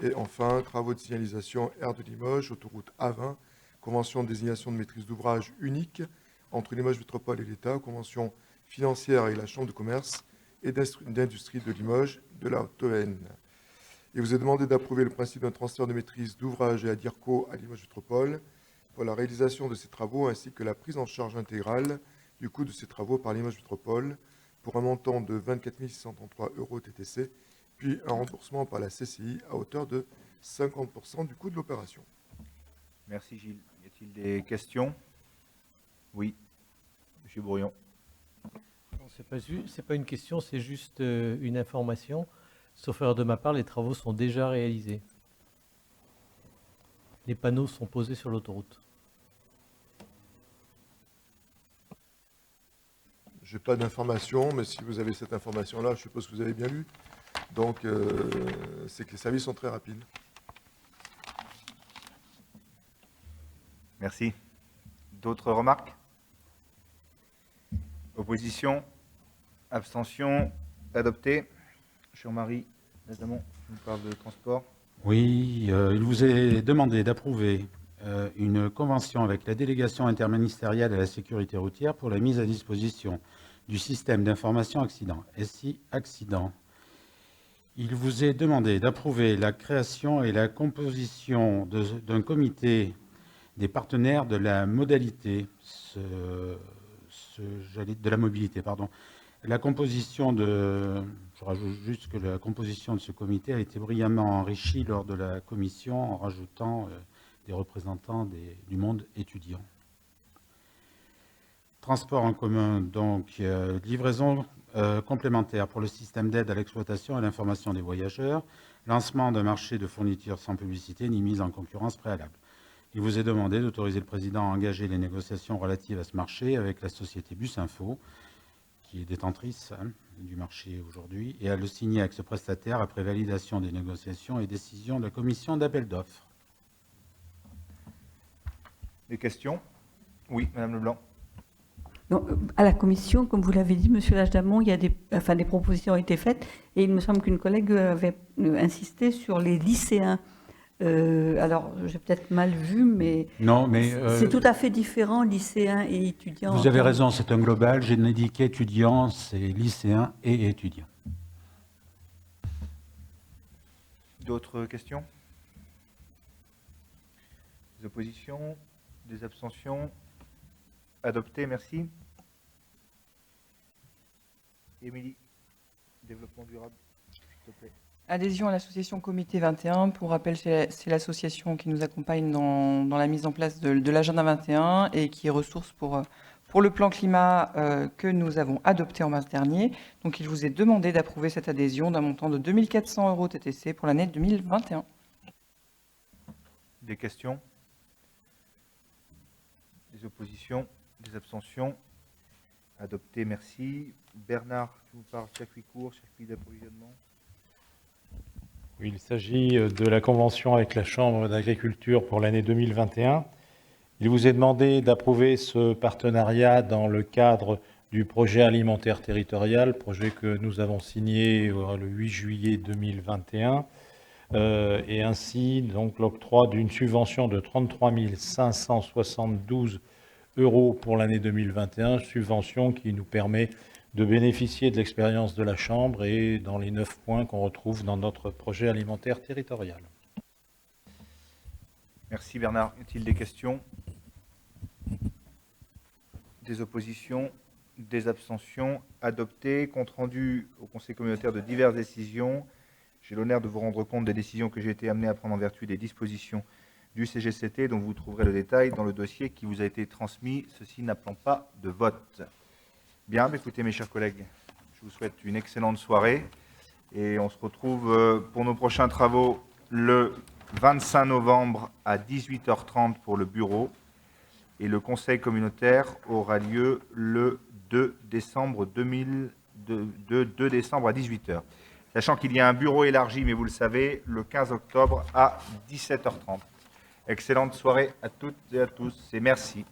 Et enfin, travaux de signalisation aire de Limoges, autoroute A20, convention de désignation de maîtrise d'ouvrage unique entre Limoges Métropole et l'État, convention financière avec la Chambre de commerce et d'industrie de Limoges de la Haute-Aisne. Il vous est demandé d'approuver le principe d'un transfert de maîtrise d'ouvrage et à DIRCO à Limoges Métropole pour la réalisation de ces travaux ainsi que la prise en charge intégrale du coût de ces travaux par Limoges Métropole pour un montant de 24 633 € TTC, puis un remboursement par la CCI à hauteur de 50% du coût de l'opération. Merci Gilles. Y a-t-il des questions? Oui. Monsieur Brouillon. C'est pas une question, c'est juste une information. Sauf erreur de ma part, les travaux sont déjà réalisés. Les panneaux sont posés sur l'autoroute. Je n'ai pas d'informations, mais si vous avez cette information-là, je suppose que vous avez bien lu. Donc, c'est que les services sont très rapides. Merci. D'autres remarques? Opposition, abstention, adopté. Cher Marie, notamment, je vous parle de transport. Oui, il vous est demandé d'approuver une convention avec la délégation interministérielle à la sécurité routière pour la mise à disposition du système d'information accident, SI Accident. Il vous est demandé d'approuver la création et la composition d'un comité des partenaires de la modalité, de la mobilité, pardon. La composition je rajoute juste que la composition de ce comité a été brillamment enrichie lors de la commission en rajoutant des représentants du monde étudiant. Transport en commun, donc livraison complémentaire pour le système d'aide à l'exploitation et à l'information des voyageurs, lancement d'un marché de fournitures sans publicité ni mise en concurrence préalable. Il vous est demandé d'autoriser le président à engager les négociations relatives à ce marché avec la société Businfo, qui est détentrice du marché aujourd'hui, et à le signer avec ce prestataire après validation des négociations et décision de la commission d'appel d'offres. Des questions? Oui, Madame Leblanc. Non, à la commission, comme vous l'avez dit, Monsieur Lajdamon, il y a des propositions ont été faites, et il me semble qu'une collègue avait insisté sur les lycéens. Alors, j'ai peut-être mal vu, mais, non, mais c'est tout à fait différent, lycéens et étudiants. Vous avez raison, c'est un global. J'ai dit qu'étudiants, c'est lycéens et étudiants. D'autres questions? Des oppositions? Des abstentions? Adopté, merci. Émilie, développement durable, s'il te plaît. Adhésion à l'association Comité 21. Pour rappel, c'est l'association qui nous accompagne dans la mise en place de l'agenda 21 et qui est ressource pour le plan climat que nous avons adopté en mars dernier. Donc, il vous est demandé d'approuver cette adhésion d'un montant de 2 400 € TTC pour l'année 2021. Des questions? Des oppositions? Des abstentions? Adopté, merci. Bernard, tu vous parles circuit court, circuit d'approvisionnement. Oui, il s'agit de la convention avec la Chambre d'agriculture pour l'année 2021. Il vous est demandé d'approuver ce partenariat dans le cadre du projet alimentaire territorial, projet que nous avons signé le 8 juillet 2021, et ainsi donc l'octroi d'une subvention de 33 572 € pour l'année 2021, subvention qui nous permet de bénéficier de l'expérience de la Chambre et dans les 9 points qu'on retrouve dans notre projet alimentaire territorial. Merci Bernard. Y a-t-il des questions? Des oppositions? Des abstentions? Adopté. Compte rendu au Conseil communautaire de diverses décisions. J'ai l'honneur de vous rendre compte des décisions que j'ai été amené à prendre en vertu des dispositions du CGCT, dont vous trouverez le détail dans le dossier qui vous a été transmis, ceci n'appelant pas de vote. Bien, écoutez mes chers collègues, je vous souhaite une excellente soirée et on se retrouve pour nos prochains travaux le 25 novembre à 18h30 pour le bureau et le Conseil communautaire aura lieu le 2 décembre à 18h. Sachant qu'il y a un bureau élargi, mais vous le savez, le 15 octobre à 17h30. Excellente soirée à toutes et à tous et merci.